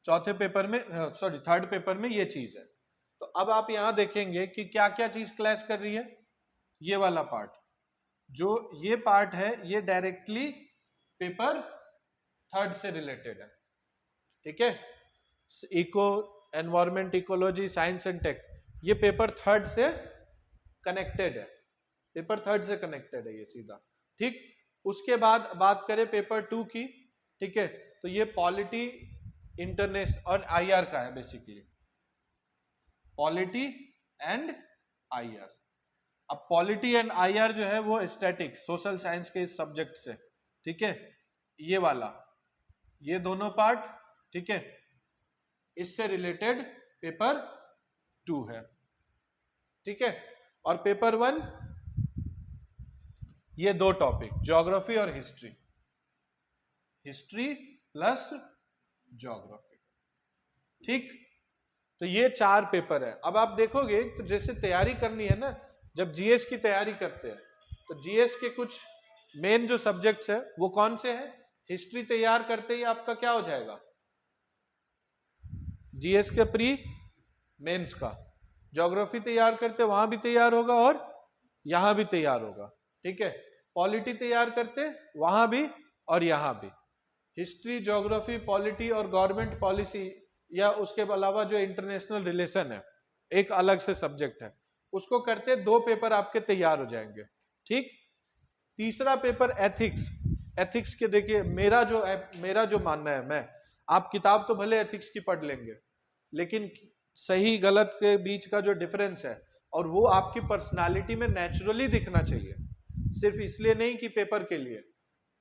चौथे पेपर में, सॉरी थर्ड पेपर में ये चीज है। तो अब आप यहां देखेंगे कि क्या क्या चीज क्लैश कर रही है। ये वाला पार्ट, जो ये पार्ट है, ये डायरेक्टली पेपर थर्ड से रिलेटेड है। ठीक है, eco, environment, ecology, science and tech, ये पेपर थर्ड से कनेक्टेड है, पेपर थर्ड से कनेक्टेड है ये सीधा। ठीक, उसके बाद बात करें पेपर 2 की। ठीक है, तो ये पॉलिटी, इंटरनेशनल और आईआर का है, बेसिकली पॉलिटी एंड आईआर। अब पॉलिटी एंड आईआर जो है वो स्टैटिक सोशल साइंस के इस सब्जेक्ट से, ठीक है, ये वाला, ये दोनों पार्ट, ठीक है, इससे रिलेटेड पेपर 2 है, ठीक है। और पेपर 1 ये 2 टॉपिक, ज्योग्राफी और हिस्ट्री, हिस्ट्री प्लस ज्योग्राफी, ठीक। तो ये 4 पेपर है। अब आप देखोगे तो जैसे तैयारी करनी है ना, जब जीएस की तैयारी करते हैं तो जीएस के कुछ मेन जो सब्जेक्ट्स है वो कौन से हैं? हिस्ट्री तैयार करते ही आपका क्या हो जाएगा, जीएस के प्री मेंस का। ज्योग्राफी तैयार करते वहां भी तैयार होगा और यहां भी तैयार होगा, ठीक है। पॉलिटी तैयार करते वहां भी और यहां भी। हिस्ट्री, ज्योग्राफी, पॉलिटी और गवर्नमेंट पॉलिसी या उसके अलावा जो इंटरनेशनल रिलेशन है एक अलग से सब्जेक्ट है, उसको करते 2 पेपर आपके तैयार हो जाएंगे, ठीक। तीसरा पेपर एथिक्स। एथिक्स के देखिए मेरा जो मानना है, आप किताब तो भले एथिक्स की पढ़ लेंगे, लेकिन सही गलत के बीच का जो डिफरेंस है और वो आपकी पर्सनालिटी में नेचुरली दिखना चाहिए, सिर्फ इसलिए नहीं कि पेपर के लिए।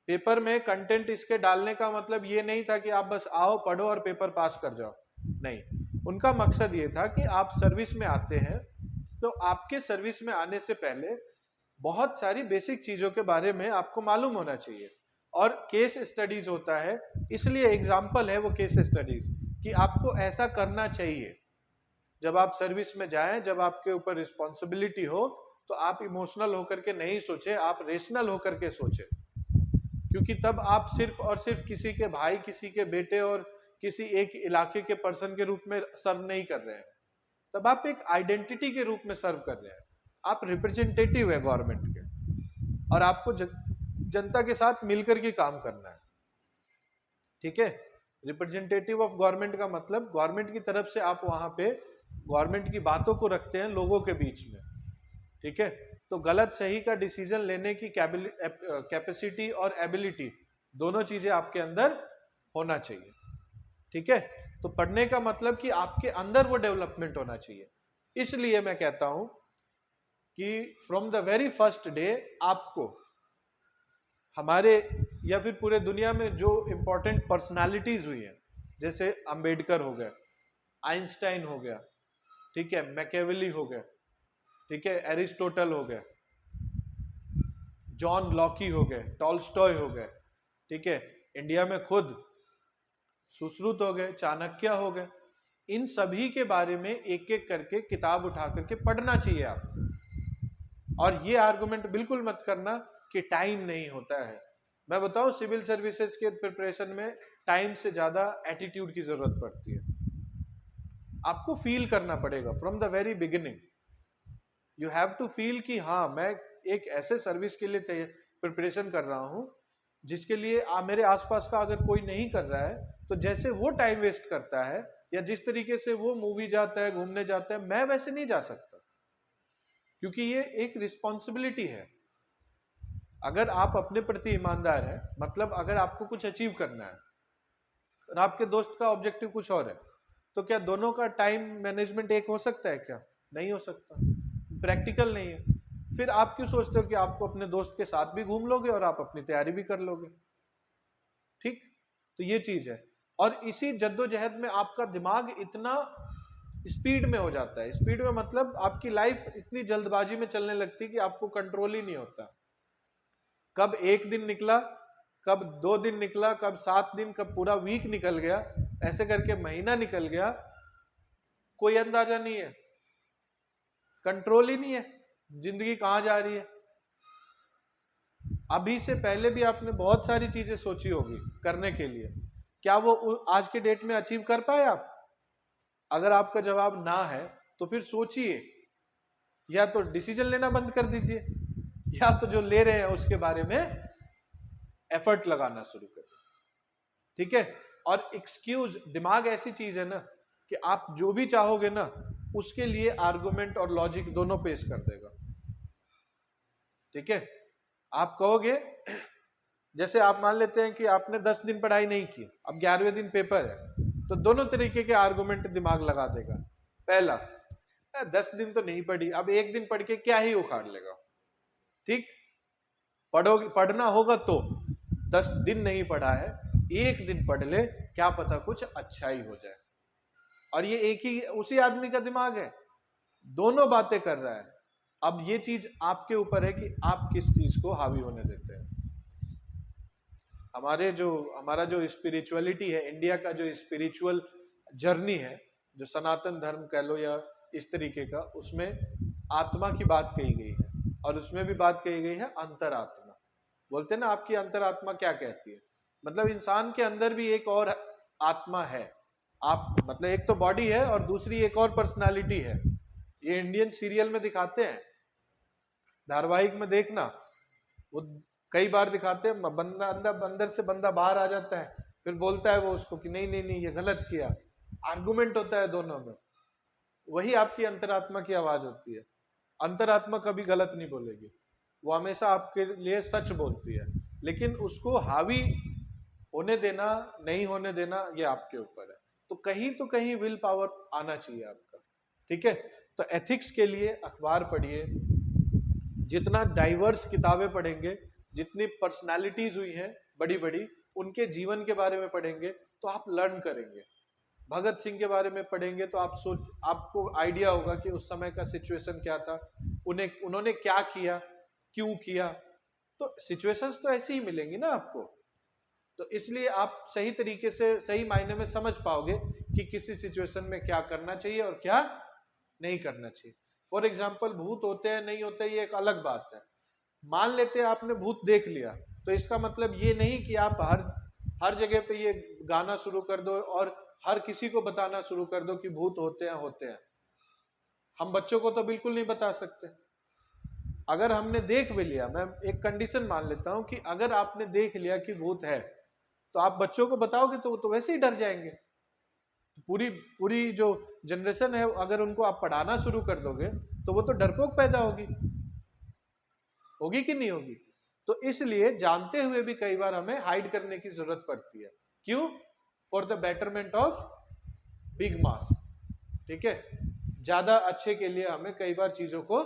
पेपर में कंटेंट इसके डालने का मतलब ये नहीं था कि आप बस आओ पढ़ो और पेपर पास कर जाओ, नहीं। उनका मकसद ये था कि आप सर्विस में आते हैं तो आपके सर्विस में आने से पहले बहुत सारी बेसिक चीजों के बारे में आपको मालूम होना चाहिए। और केस स्टडीज होता है, इसलिए एग्जाम्पल है वो केस स्टडीज कि आपको ऐसा करना चाहिए। जब आप सर्विस में जाएं, जब आपके ऊपर रिस्पॉन्सिबिलिटी हो, तो आप इमोशनल होकर के नहीं सोचे, आप रेशनल होकर के सोचे, क्योंकि तब आप सिर्फ और सिर्फ किसी के भाई, किसी के बेटे और किसी एक इलाके के पर्सन के रूप में सर्व नहीं कर रहे हैं, तब आप एक आइडेंटिटी के रूप में सर्व कर रहे हैं। आप रिप्रेजेंटेटिव है गवर्नमेंट के और आपको जनता के साथ मिलकर के काम करना है, ठीक है। रिप्रेजेंटेटिव ऑफ गवर्नमेंट का मतलब गवर्नमेंट की तरफ से आप वहां पे गवर्नमेंट की बातों को रखते हैं लोगों के बीच में, ठीक है। तो गलत सही का डिसीजन लेने की कैपेसिटी और एबिलिटी दोनों चीजें आपके अंदर होना चाहिए, ठीक है। तो पढ़ने का मतलब कि आपके अंदर वो डेवलपमेंट होना चाहिए। इसलिए मैं कहता हूं कि from the very first day आपको हमारे या फिर पूरे दुनिया में जो इंपॉर्टेंट पर्सनालिटीज हुई हैं, जैसे अंबेडकर हो गया, आइंस्टाइन हो गया, ठीक है, मैकेवेली हो गया, ठीक है, एरिस्टोटल हो गया, जॉन लॉकी हो गए, टॉलस्टॉय हो गए, ठीक है, इंडिया में खुद सुश्रुत हो गए, चाणक्य हो गए। इन सभी के बारे में एक एक करके किताब उठा करके पढ़ना चाहिए आप। और ये आर्गुमेंट बिल्कुल मत करना कि टाइम नहीं होता है। मैं बताऊं, सिविल सर्विसेज के प्रिपरेशन में टाइम से ज्यादा एटीट्यूड की जरूरत पड़ती है। आपको फील करना पड़ेगा from the very beginning. You have to feel कि हाँ, मैं एक ऐसे सर्विस के लिए प्रिपरेशन कर रहा हूं जिसके लिए मेरे आसपास का अगर कोई नहीं कर रहा है, तो जैसे वो टाइम वेस्ट करता है या जिस तरीके से वो मूवी जाता है, घूमने जाता है, मैं वैसे नहीं जा सकता, क्योंकि ये एक रिस्पॉन्सिबिलिटी है। अगर आप अपने प्रति ईमानदार हैं, मतलब अगर आपको कुछ अचीव करना है और आपके दोस्त का ऑब्जेक्टिव कुछ और है, तो क्या दोनों का टाइम मैनेजमेंट एक हो सकता है? क्या नहीं हो सकता, प्रैक्टिकल नहीं है। फिर आप क्यों सोचते हो कि आपको अपने दोस्त के साथ भी घूम लोगे और आप अपनी तैयारी भी कर लोगे, ठीक। तो ये चीज है। और इसी जद्दोजहद में आपका दिमाग इतना स्पीड में हो जाता है, स्पीड में मतलब आपकी लाइफ इतनी जल्दबाजी में चलने लगती है कि आपको कंट्रोल ही नहीं होता। कब एक दिन निकला, कब 2 दिन निकला, कब 7 दिन, कब पूरा वीक निकल गया, ऐसे करके महीना निकल गया, कोई अंदाजा नहीं है, कंट्रोल ही नहीं है, जिंदगी कहां जा रही है। अभी से पहले भी आपने बहुत सारी चीजें सोची होगी करने के लिए, क्या वो आज के डेट में अचीव कर पाए आप? अगर आपका जवाब ना है तो फिर सोचिए, या तो डिसीजन लेना बंद कर दीजिए, या तो जो ले रहे हैं उसके बारे में एफर्ट लगाना शुरू करिए, ठीक है। और एक्सक्यूज, दिमाग ऐसी चीज है ना कि आप जो भी चाहोगे ना उसके लिए आर्गुमेंट और लॉजिक दोनों पेश कर देगा, ठीक है। आप कहोगे, जैसे आप मान लेते हैं कि आपने 10 दिन पढ़ाई नहीं की, अब 11वें दिन पेपर है, तो दोनों तरीके के आर्गुमेंट दिमाग लगा देगा। पहला, 10 दिन तो नहीं पढ़ी, अब एक दिन पढ़ के क्या ही उखाड़ लेगा। ठीक, पढ़ोगे, पढ़ना होगा तो 10 दिन नहीं पढ़ा है, एक दिन पढ़ ले, क्या पता कुछ अच्छा ही हो जाए। और ये एक ही उसी आदमी का दिमाग है, दोनों बातें कर रहा है। अब ये चीज आपके ऊपर है कि आप किस चीज को हावी होने देते हैं। हमारा जो स्पिरिचुअलिटी है, इंडिया का जो स्पिरिचुअल जर्नी है, जो सनातन धर्म कह लो या इस तरीके का, उसमें आत्मा की बात कही गई है, और उसमें भी बात कही गई है अंतरात्मा। बोलते हैं ना, आपकी अंतरात्मा क्या कहती है, मतलब इंसान के अंदर भी एक और आत्मा है। आप मतलब एक तो बॉडी है और दूसरी एक और पर्सनालिटी है। ये इंडियन सीरियल में दिखाते हैं, धारावाहिक में देखना, वो कई बार दिखाते हैं, बंदा अंदर से बंदा बाहर आ जाता है, फिर बोलता है वो उसको कि नहीं नहीं नहीं ये गलत किया, आर्गुमेंट होता है दोनों में। वही आपकी अंतरात्मा की आवाज होती है। अंतरात्मा कभी गलत नहीं बोलेगी, वो हमेशा आपके लिए सच बोलती है, लेकिन उसको हावी होने देना नहीं होने देना ये आपके ऊपर है। तो कहीं विल पावर आना चाहिए आपका। ठीक है, तो एथिक्स के लिए अखबार पढ़िए, जितना डाइवर्स किताबें पढ़ेंगे, जितनी पर्सनालिटीज हुई हैं बड़ी बड़ी, उनके जीवन के बारे में पढ़ेंगे तो आप लर्न करेंगे। भगत सिंह के बारे में पढ़ेंगे तो आपको आइडिया होगा कि उस समय का सिचुएशन क्या था, उन्होंने क्या किया, क्यों किया। तो सिचुएशंस तो ऐसी ही मिलेंगी ना आपको, तो इसलिए आप सही तरीके से सही मायने में समझ पाओगे कि किसी सिचुएशन में क्या करना चाहिए और क्या नहीं करना चाहिए। फॉर एग्जाम्पल, भूत होते हैं नहीं होते ये एक अलग बात है। मान लेते हैं आपने भूत देख लिया, तो इसका मतलब ये नहीं कि आप हर जगह पे ये गाना शुरू कर दो और हर किसी को बताना शुरू कर दो कि भूत होते हैं। हम बच्चों को तो बिल्कुल नहीं बता सकते। अगर हमने देख भी लिया, मैं एक कंडीशन मान लेता हूं कि अगर आपने देख लिया कि भूत है, तो आप बच्चों को बताओगे तो वो तो वैसे ही डर जाएंगे। पूरी पूरी जो जनरेशन है, अगर उनको आप पढ़ाना शुरू कर दोगे तो वो तो डरपोक पैदा होगी कि नहीं होगी। तो इसलिए जानते हुए भी कई बार हमें हाइड करने की जरूरत पड़ती है। क्यों? For the betterment of big mass. ठीक है, ज्यादा अच्छे के लिए हमें कई बार चीजों को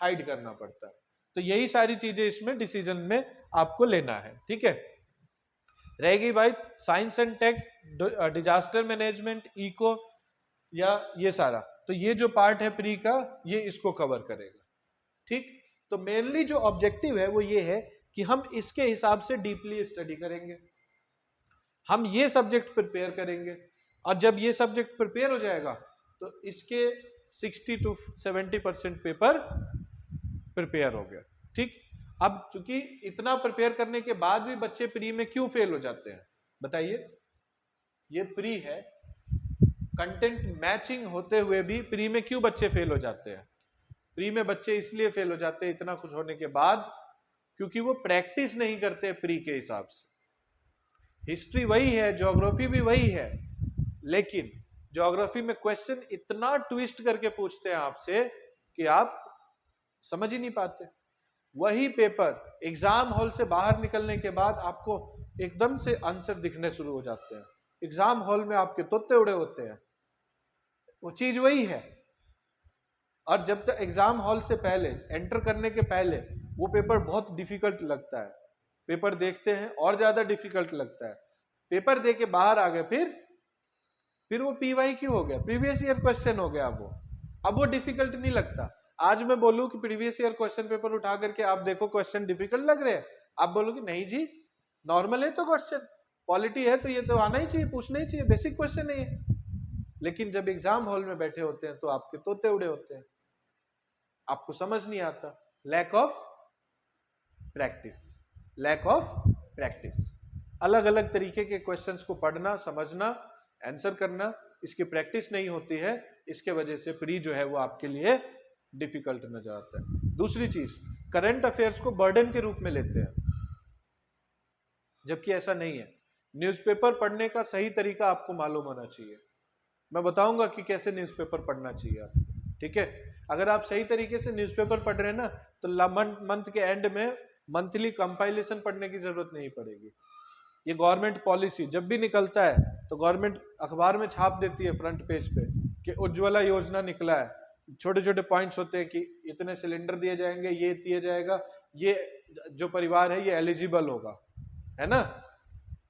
हाइड करना पड़ता है। तो यही सारी चीजें इसमें डिसीजन में आपको लेना है। ठीक है, रहेगी भाई science and tech, disaster management, eco, या ये सारा, तो ये जो पार्ट है प्री का, ये इसको कवर करेगा। ठीक, तो मेनली जो ऑब्जेक्टिव है वो ये है कि हम इसके हिसाब से डीपली स्टडी करेंगे, हम ये सब्जेक्ट प्रिपेयर करेंगे, और जब ये सब्जेक्ट प्रिपेयर हो जाएगा तो इसके 60 to 70% पेपर प्रिपेयर हो गया। ठीक, अब चूंकि इतना प्रिपेयर करने के बाद भी बच्चे प्री में क्यों फेल हो जाते हैं बताइए। ये प्री है, कंटेंट मैचिंग होते हुए भी प्री में क्यों बच्चे फेल हो जाते हैं? प्री में बच्चे इसलिए फेल हो जाते हैं इतना कुछ होने के बाद, क्योंकि वो प्रैक्टिस नहीं करते प्री के हिसाब से। हिस्ट्री वही है, ज्योग्राफी भी वही है, लेकिन ज्योग्राफी में क्वेश्चन इतना ट्विस्ट करके पूछते हैं आपसे कि आप समझ ही नहीं पाते। वही पेपर एग्जाम हॉल से बाहर निकलने के बाद आपको एकदम से आंसर दिखने शुरू हो जाते हैं। एग्जाम हॉल में आपके तोते उड़े होते हैं, वो चीज वही है। और जब तक एग्जाम हॉल से पहले, एंटर करने के पहले, वो पेपर बहुत डिफिकल्ट लगता है, पेपर देखते हैं और ज्यादा डिफिकल्ट लगता है। पेपर दे के बाहर आ गए, फिर वो पीवाई क्यों हो गया, प्रीवियस ईयर क्वेश्चन हो गया। अब वो डिफिकल्ट नहीं लगता। आज मैं बोलूं कि प्रीवियस ईयर क्वेश्चन पेपर उठा करके आप देखो क्वेश्चन डिफिकल्ट लग रहे हैं, आप बोलोगे नहीं जी नॉर्मल है, तो क्वेश्चन पॉलिटी है तो ये तो आना ही चाहिए, पूछना ही चाहिए, बेसिक क्वेश्चन है ये। लेकिन जब एग्जाम हॉल में बैठे होते हैं तो आपके तोते उड़े होते हैं, आपको समझ नहीं आता। Lack of practice. अलग अलग तरीके के क्वेश्चंस को पढ़ना, समझना, आंसर करना, इसकी प्रैक्टिस नहीं होती है, इसके वजह से प्री जो है वो आपके लिए डिफिकल्ट नजर आता है। दूसरी चीज, करंट अफेयर्स को बर्डन के रूप में लेते हैं, जबकि ऐसा नहीं है। न्यूज़पेपर पढ़ने का सही तरीका आपको मालूम होना चाहिए। मैं बताऊंगा कि कैसे न्यूज़पेपर पढ़ना चाहिए आप। ठीक है, अगर आप सही तरीके से न्यूज़पेपर पढ़ रहे हैं ना, तो मंथ के एंड में मंथली कंपाइलेशन पढ़ने की जरूरत नहीं पड़ेगी। ये गवर्नमेंट पॉलिसी जब भी निकलता है तो गवर्नमेंट अखबार में छाप देती है फ्रंट पेज पे कि उज्ज्वला योजना निकला है, छोटे छोटे पॉइंट्स होते हैं कि इतने सिलेंडर दिए जाएंगे, ये दिया जाएगा, ये जो परिवार है ये एलिजिबल होगा, है ना।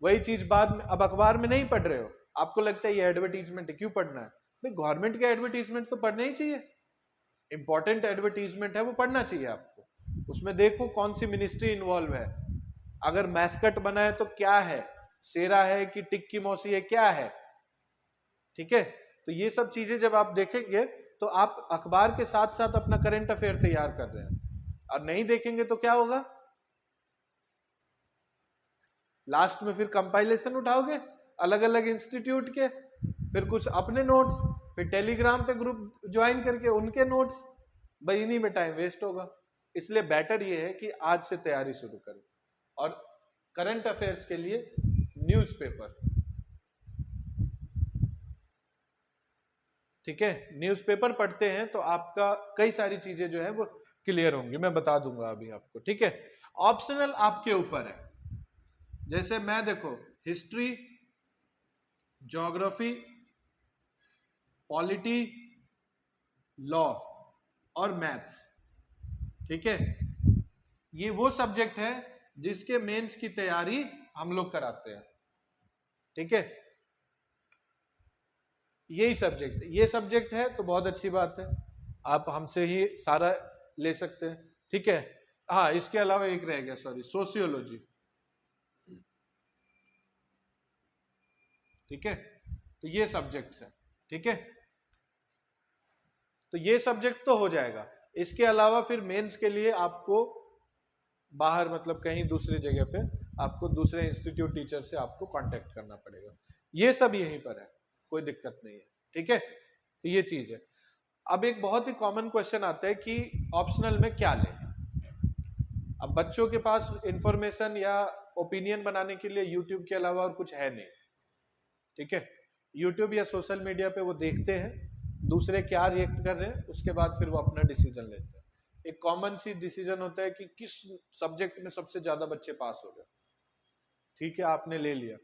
वही चीज बाद में अब अखबार में नहीं पढ़ रहे हो, आपको लगता है ये एडवर्टीजमेंट है, क्यों पढ़ना है भाई, गवर्नमेंट के एडवर्टीजमेंट तो पढ़ने ही चाहिए, इंपॉर्टेंट एडवर्टीजमेंट है वो पढ़ना चाहिए आपको। उसमें देखो कौन सी मिनिस्ट्री इन्वॉल्व है, अगर मैस्कट बना है तो क्या है, शेरा है कि टिक्की मौसी है, क्या है, ठीक है। तो ये सब चीजें जब आप देखेंगे तो आप अखबार के साथ साथ अपना करंट अफेयर तैयार कर रहे हैं, और नहीं देखेंगे तो क्या होगा, लास्ट में फिर कंपाइलेशन उठाओगे अलग अलग इंस्टीट्यूट के, फिर कुछ अपने नोट्स, फिर टेलीग्राम पे ग्रुप ज्वाइन करके उनके नोट्स, भाई इन्हीं में टाइम वेस्ट होगा। इसलिए बेटर ये है कि आज से तैयारी शुरू करें। और करंट अफेयर्स के लिए न्यूज़पेपर, ठीक है, न्यूज़पेपर पढ़ते हैं तो आपका कई सारी चीजें जो है वो क्लियर होंगी, मैं बता दूंगा अभी आपको, ठीक है। ऑप्शनल आपके ऊपर है, जैसे मैं देखो हिस्ट्री, ज्योग्राफी, पॉलिटी, लॉ और मैथ्स, ठीक है, ये वो सब्जेक्ट है जिसके मेंस की तैयारी हम लोग कराते हैं, ठीक है। यही सब्जेक्ट, ये सब्जेक्ट है तो बहुत अच्छी बात है, आप हमसे ही सारा ले सकते हैं, ठीक है। हाँ, इसके अलावा एक रह गया, सॉरी, सोशियोलॉजी, ठीक है। तो ये सब्जेक्ट्स हैं, ठीक है। तो ये सब्जेक्ट तो हो जाएगा, इसके अलावा फिर मेंस के लिए आपको बाहर मतलब कहीं दूसरी जगह पे आपको दूसरे इंस्टीट्यूट टीचर से आपको कांटेक्ट करना पड़ेगा, ये सब यहीं पर है, कोई दिक्कत नहीं है, ठीक है। तो ये चीज है। अब एक बहुत ही कॉमन क्वेश्चन आता है कि ऑप्शनल में क्या लें। अब बच्चों के पास इंफॉर्मेशन या ओपिनियन बनाने के लिए यूट्यूब के अलावा और कुछ है नहीं, ठीक है। यूट्यूब या सोशल मीडिया पे वो देखते हैं दूसरे क्या रिएक्ट कर रहे हैं, उसके बाद फिर वो अपना डिसीजन लेते हैं। एक कॉमन सी डिसीजन होता है कि किस सब्जेक्ट में सबसे ज्यादा बच्चे पास हो गए, ठीक है, आपने ले लिया।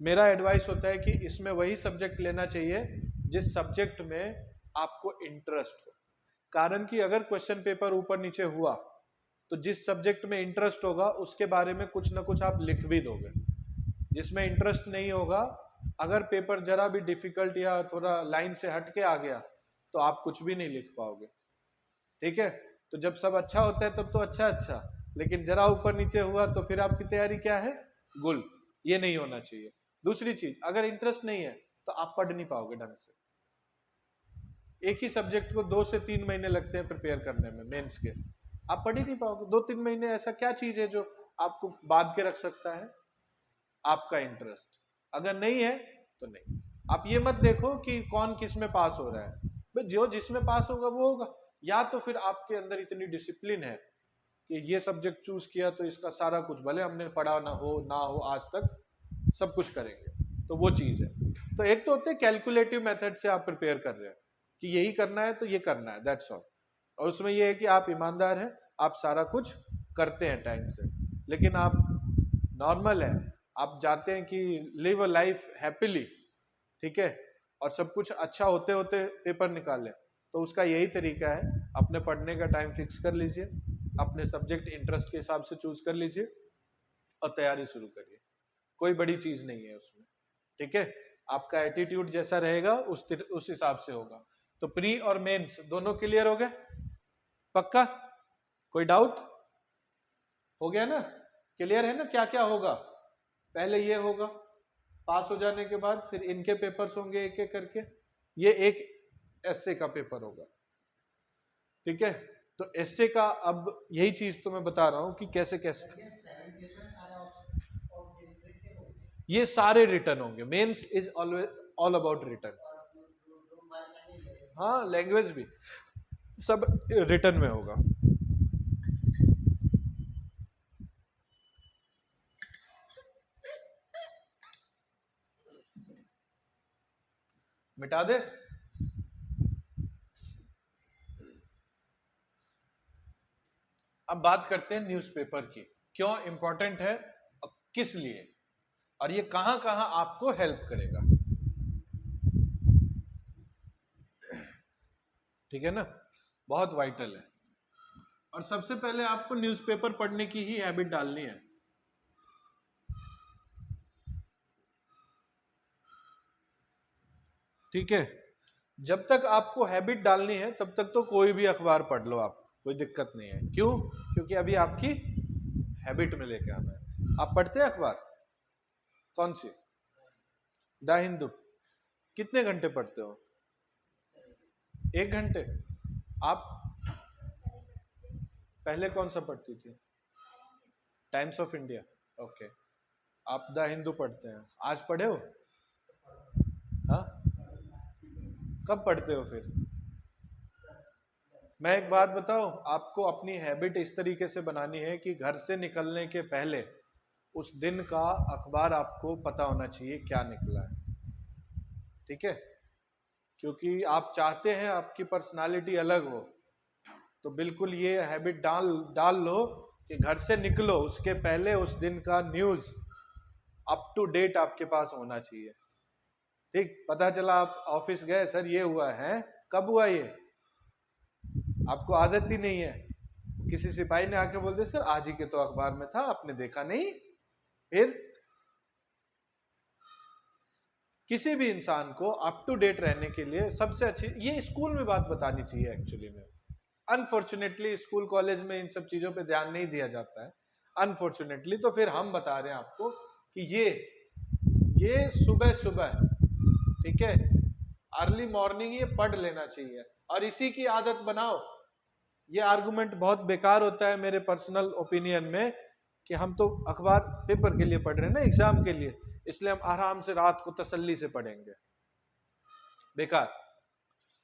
मेरा एडवाइस होता है कि इसमें वही सब्जेक्ट लेना चाहिए जिस सब्जेक्ट में आपको इंटरेस्ट हो, कारण कि अगर क्वेश्चन पेपर ऊपर नीचे हुआ तो जिस सब्जेक्ट में इंटरेस्ट होगा उसके बारे में कुछ ना कुछ आप लिख भी दोगे, जिसमें इंटरेस्ट नहीं होगा, अगर पेपर जरा भी डिफिकल्ट या थोड़ा लाइन से हट के आ गया तो आप कुछ भी नहीं लिख पाओगे, ठीक है। तो जब सब अच्छा होता है तब तो अच्छा अच्छा, लेकिन जरा ऊपर नीचे हुआ तो फिर आपकी तैयारी क्या है, गुल, ये नहीं होना चाहिए। दूसरी चीज, अगर इंटरेस्ट नहीं है तो आप पढ़ नहीं पाओगे ढंग से, एक ही सब्जेक्ट को 2 से 3 महीने लगते हैं प्रिपेयर करने में मेंस के, आप पढ़ ही नहीं पाओगे 2-3 महीने, ऐसा क्या चीज है जो आपको बांध के रख सकता है, आपका इंटरेस्ट, अगर नहीं है तो नहीं। आप ये मत देखो कि कौन किस में पास हो रहा है, भाई जो जिसमें पास होगा वो होगा, या तो फिर आपके अंदर इतनी डिसिप्लिन है कि ये सब्जेक्ट चूज किया तो इसका सारा कुछ, भले हमने पढ़ा ना हो आज तक, सब कुछ करेंगे, तो वो चीज है। तो एक तो होते हैं कैलकुलेटिव मेथड से आप प्रिपेयर कर रहे हैं कि यही करना है तो ये करना है, दैट्स ऑल, और उसमें ये है कि आप ईमानदार हैं, आप सारा कुछ करते हैं टाइम से। लेकिन आप नॉर्मल है, आप जाते हैं कि लिव अ लाइफ हैप्पीली, ठीक है, और सब कुछ अच्छा होते होते पेपर निकालें, तो उसका यही तरीका है, अपने पढ़ने का टाइम फिक्स कर लीजिए, अपने सब्जेक्ट इंटरेस्ट के हिसाब से चूज कर लीजिए और तैयारी शुरू करिए, कोई बड़ी चीज नहीं है उसमें, ठीक है। आपका एटीट्यूड जैसा रहेगा उस हिसाब से होगा। तो प्री और मेंस दोनों क्लियर हो गए, पक्का, कोई डाउट, हो गया ना, क्लियर है ना, क्या क्या होगा, पहले ये होगा, पास हो जाने के बाद फिर इनके पेपर्स होंगे एक एक करके, ये एक एसए का पेपर होगा, ठीक है। तो एसए का अब यही चीज तो मैं बता रहा हूं कि कैसे कैसे ये सारे रिटर्न होंगे, mains is always all about return, हाँ लैंग्वेज भी सब रिटर्न में होगा। मिटा दे। अब बात करते हैं न्यूज़पेपर की, क्यों इंपॉर्टेंट है, किस लिए, और ये कहां कहां आपको हेल्प करेगा। ठीक है ना, बहुत वाइटल है। और सबसे पहले आपको न्यूज़पेपर पढ़ने की ही हैबिट डालनी है। ठीक है, जब तक आपको हैबिट डालनी है तब तक तो कोई भी अखबार पढ़ लो आप, कोई दिक्कत नहीं है। क्यों? क्योंकि अभी आपकी हैबिट में लेके आना है। आप पढ़ते हैं अखबार? कौन सी? द हिंदू? कितने घंटे पढ़ते हो? 1 घंटे? आप पहले कौन सा पढ़ती थी? Times of India? ओके। आप द हिंदू पढ़ते हैं, आज पढ़े हो? हाँ, कब पढ़ते हो फिर? मैं एक बात बताऊं, आपको अपनी हैबिट इस तरीके से बनानी है कि घर से निकलने के पहले उस दिन का अखबार आपको पता होना चाहिए क्या निकला है। ठीक है, क्योंकि आप चाहते हैं आपकी पर्सनालिटी अलग हो, तो बिल्कुल ये हैबिट डाल डाल लो कि घर से निकलो उसके पहले उस दिन का न्यूज़ अप टू डेट आपके पास होना चाहिए। ठीक, पता चला आप ऑफिस गए, सर ये हुआ है, कब हुआ ये? आपको आदत ही नहीं है। किसी सिपाही ने आके बोल दिया, सर आज ही के तो अखबार में था, आपने देखा नहीं? फिर किसी भी इंसान को अप टू डेट रहने के लिए सबसे अच्छी, ये स्कूल में बात बतानी चाहिए एक्चुअली में। अनफॉर्चुनेटली स्कूल कॉलेज में इन सब चीजों पे ध्यान नहीं दिया जाता है, अनफॉर्चुनेटली। तो फिर हम बता रहे हैं आपको कि ये सुबह सुबह, ठीक है, अर्ली मॉर्निंग ये पढ़ लेना चाहिए और इसी की आदत बनाओ। ये आर्गुमेंट बहुत बेकार होता है मेरे पर्सनल ओपिनियन में कि हम तो अखबार पेपर के लिए पढ़ रहे हैं ना, एग्जाम के लिए, इसलिए हम आराम से रात को तसल्ली से पढ़ेंगे। बेकार।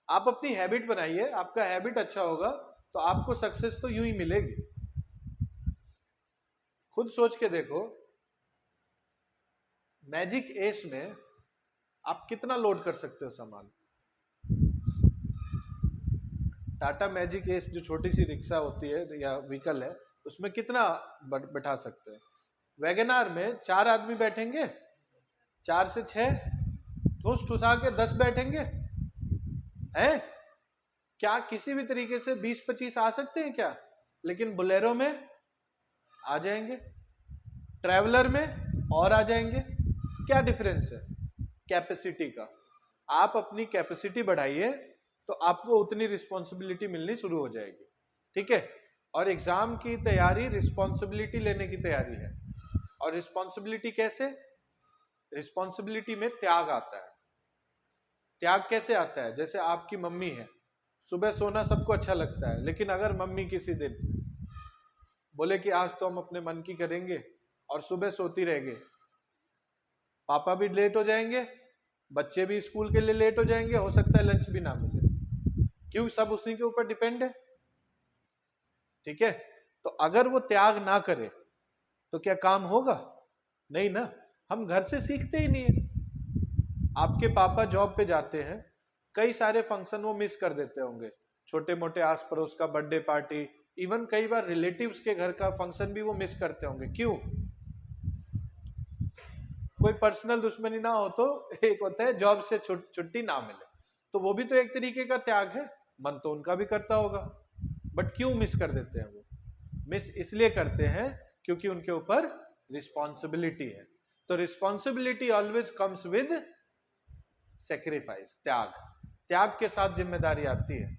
आप अपनी हैबिट बनाइए, आपका हैबिट अच्छा होगा तो आपको सक्सेस तो यूं ही मिलेगी। खुद सोच के देखो, मैजिक एस में आप कितना लोड कर सकते हो सामान? टाटा मैजिक एस जो छोटी सी रिक्शा होती है या व्हीकल है, उसमें कितना बैठा सकते हैं? वैगनार में 4 आदमी बैठेंगे, 4 से 6, ठूस ठुसा के 10 बैठेंगे हैं? क्या किसी भी तरीके से 20-25 आ सकते हैं क्या? लेकिन बोलेरो में आ जाएंगे, ट्रैवलर में और आ जाएंगे। क्या डिफरेंस है? कैपेसिटी का। आप अपनी कैपेसिटी बढ़ाइए तो आपको उतनी रिस्पॉन्सिबिलिटी मिलनी शुरू हो जाएगी। ठीक है, और एग्जाम की तैयारी रिस्पॉन्सिबिलिटी लेने की तैयारी है। और रिस्पॉन्सिबिलिटी कैसे? रिस्पॉन्सिबिलिटी में त्याग आता है। त्याग कैसे आता है? जैसे आपकी मम्मी है, सुबह सोना सबको अच्छा लगता है, लेकिन अगर मम्मी किसी दिन बोले कि आज तो हम अपने मन की करेंगे और सुबह सोती रहेंगे, पापा भी लेट हो जाएंगे, बच्चे भी स्कूल के लिए लेट हो जाएंगे, हो सकता है लंच भी ना मिले। क्यों? सब उसी के ऊपर डिपेंड है। ठीक है, तो अगर वो त्याग ना करे तो क्या काम होगा? नहीं ना, हम घर से सीखते ही नहीं है। आपके पापा जॉब पे जाते हैं, कई सारे फंक्शन वो मिस कर देते होंगे, छोटे मोटे आस पड़ोस का बर्थडे पार्टी, इवन कई बार रिलेटिव्स के घर का फंक्शन भी वो मिस करते होंगे। क्यों? कोई पर्सनल दुश्मनी ना हो तो एक होता है जॉब से छुट्टी ना मिले, तो वो भी तो एक तरीके का त्याग है। मन तो उनका भी करता होगा, बट क्यों मिस कर देते हैं? वो मिस इसलिए करते हैं क्योंकि उनके ऊपर रिस्पॉन्सिबिलिटी है। तो responsibility always comes with sacrifice, त्याग। त्याग के साथ जिम्मेदारी आती है,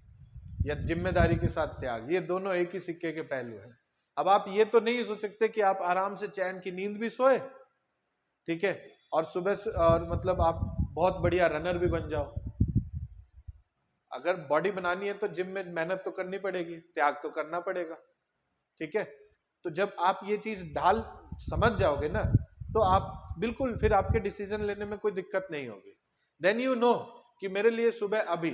या जिम्मेदारी के साथ त्याग, ये दोनों एक ही सिक्के के पहलू हैं। अब आप ये तो नहीं सोच सकते कि आप आराम से चैन की नींद भी सोए, ठीक है, और सुबह और मतलब आप बहुत बढ़िया रनर भी बन जाओ। अगर बॉडी बनानी है तो जिम में मेहनत तो करनी पड़ेगी, त्याग तो करना पड़ेगा। ठीक है, तो जब आप ये चीज ढाल समझ जाओगे ना, तो आप बिल्कुल फिर आपके डिसीजन लेने में कोई दिक्कत नहीं होगी। देन यू नो कि मेरे लिए सुबह अभी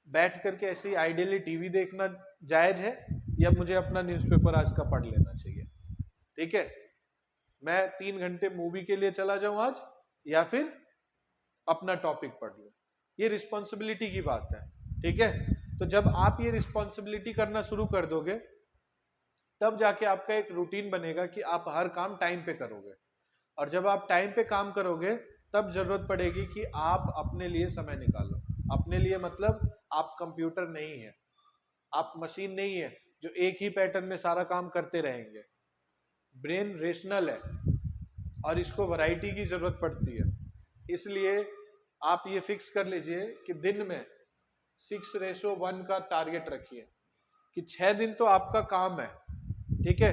बैठ करके ऐसे आइडियली टीवी देखना जायज है, या मुझे अपना न्यूज़पेपर आज का पढ़ लेना चाहिए। ठीक है, मैं 3 घंटे मूवी के लिए चला जाऊं आज, या फिर अपना टॉपिक पढ़ लूं। ये रिस्पॉन्सिबिलिटी की बात है। ठीक है, तो जब आप ये रिस्पॉन्सिबिलिटी करना शुरू कर दोगे, तब जाके आपका एक रूटीन बनेगा कि आप हर काम टाइम पे करोगे। और जब आप टाइम पे काम करोगे, तब जरूरत पड़ेगी कि आप अपने लिए समय निकालो। अपने लिए मतलब आप कंप्यूटर नहीं है, आप मशीन नहीं है जो एक ही पैटर्न में सारा काम करते रहेंगे। ब्रेन रेशनल है और इसको वैरायटी की जरूरत पड़ती है। इसलिए आप ये फिक्स कर लीजिए कि दिन में 6:1 का टारगेट रखिए कि 6 दिन तो आपका काम है, ठीक है,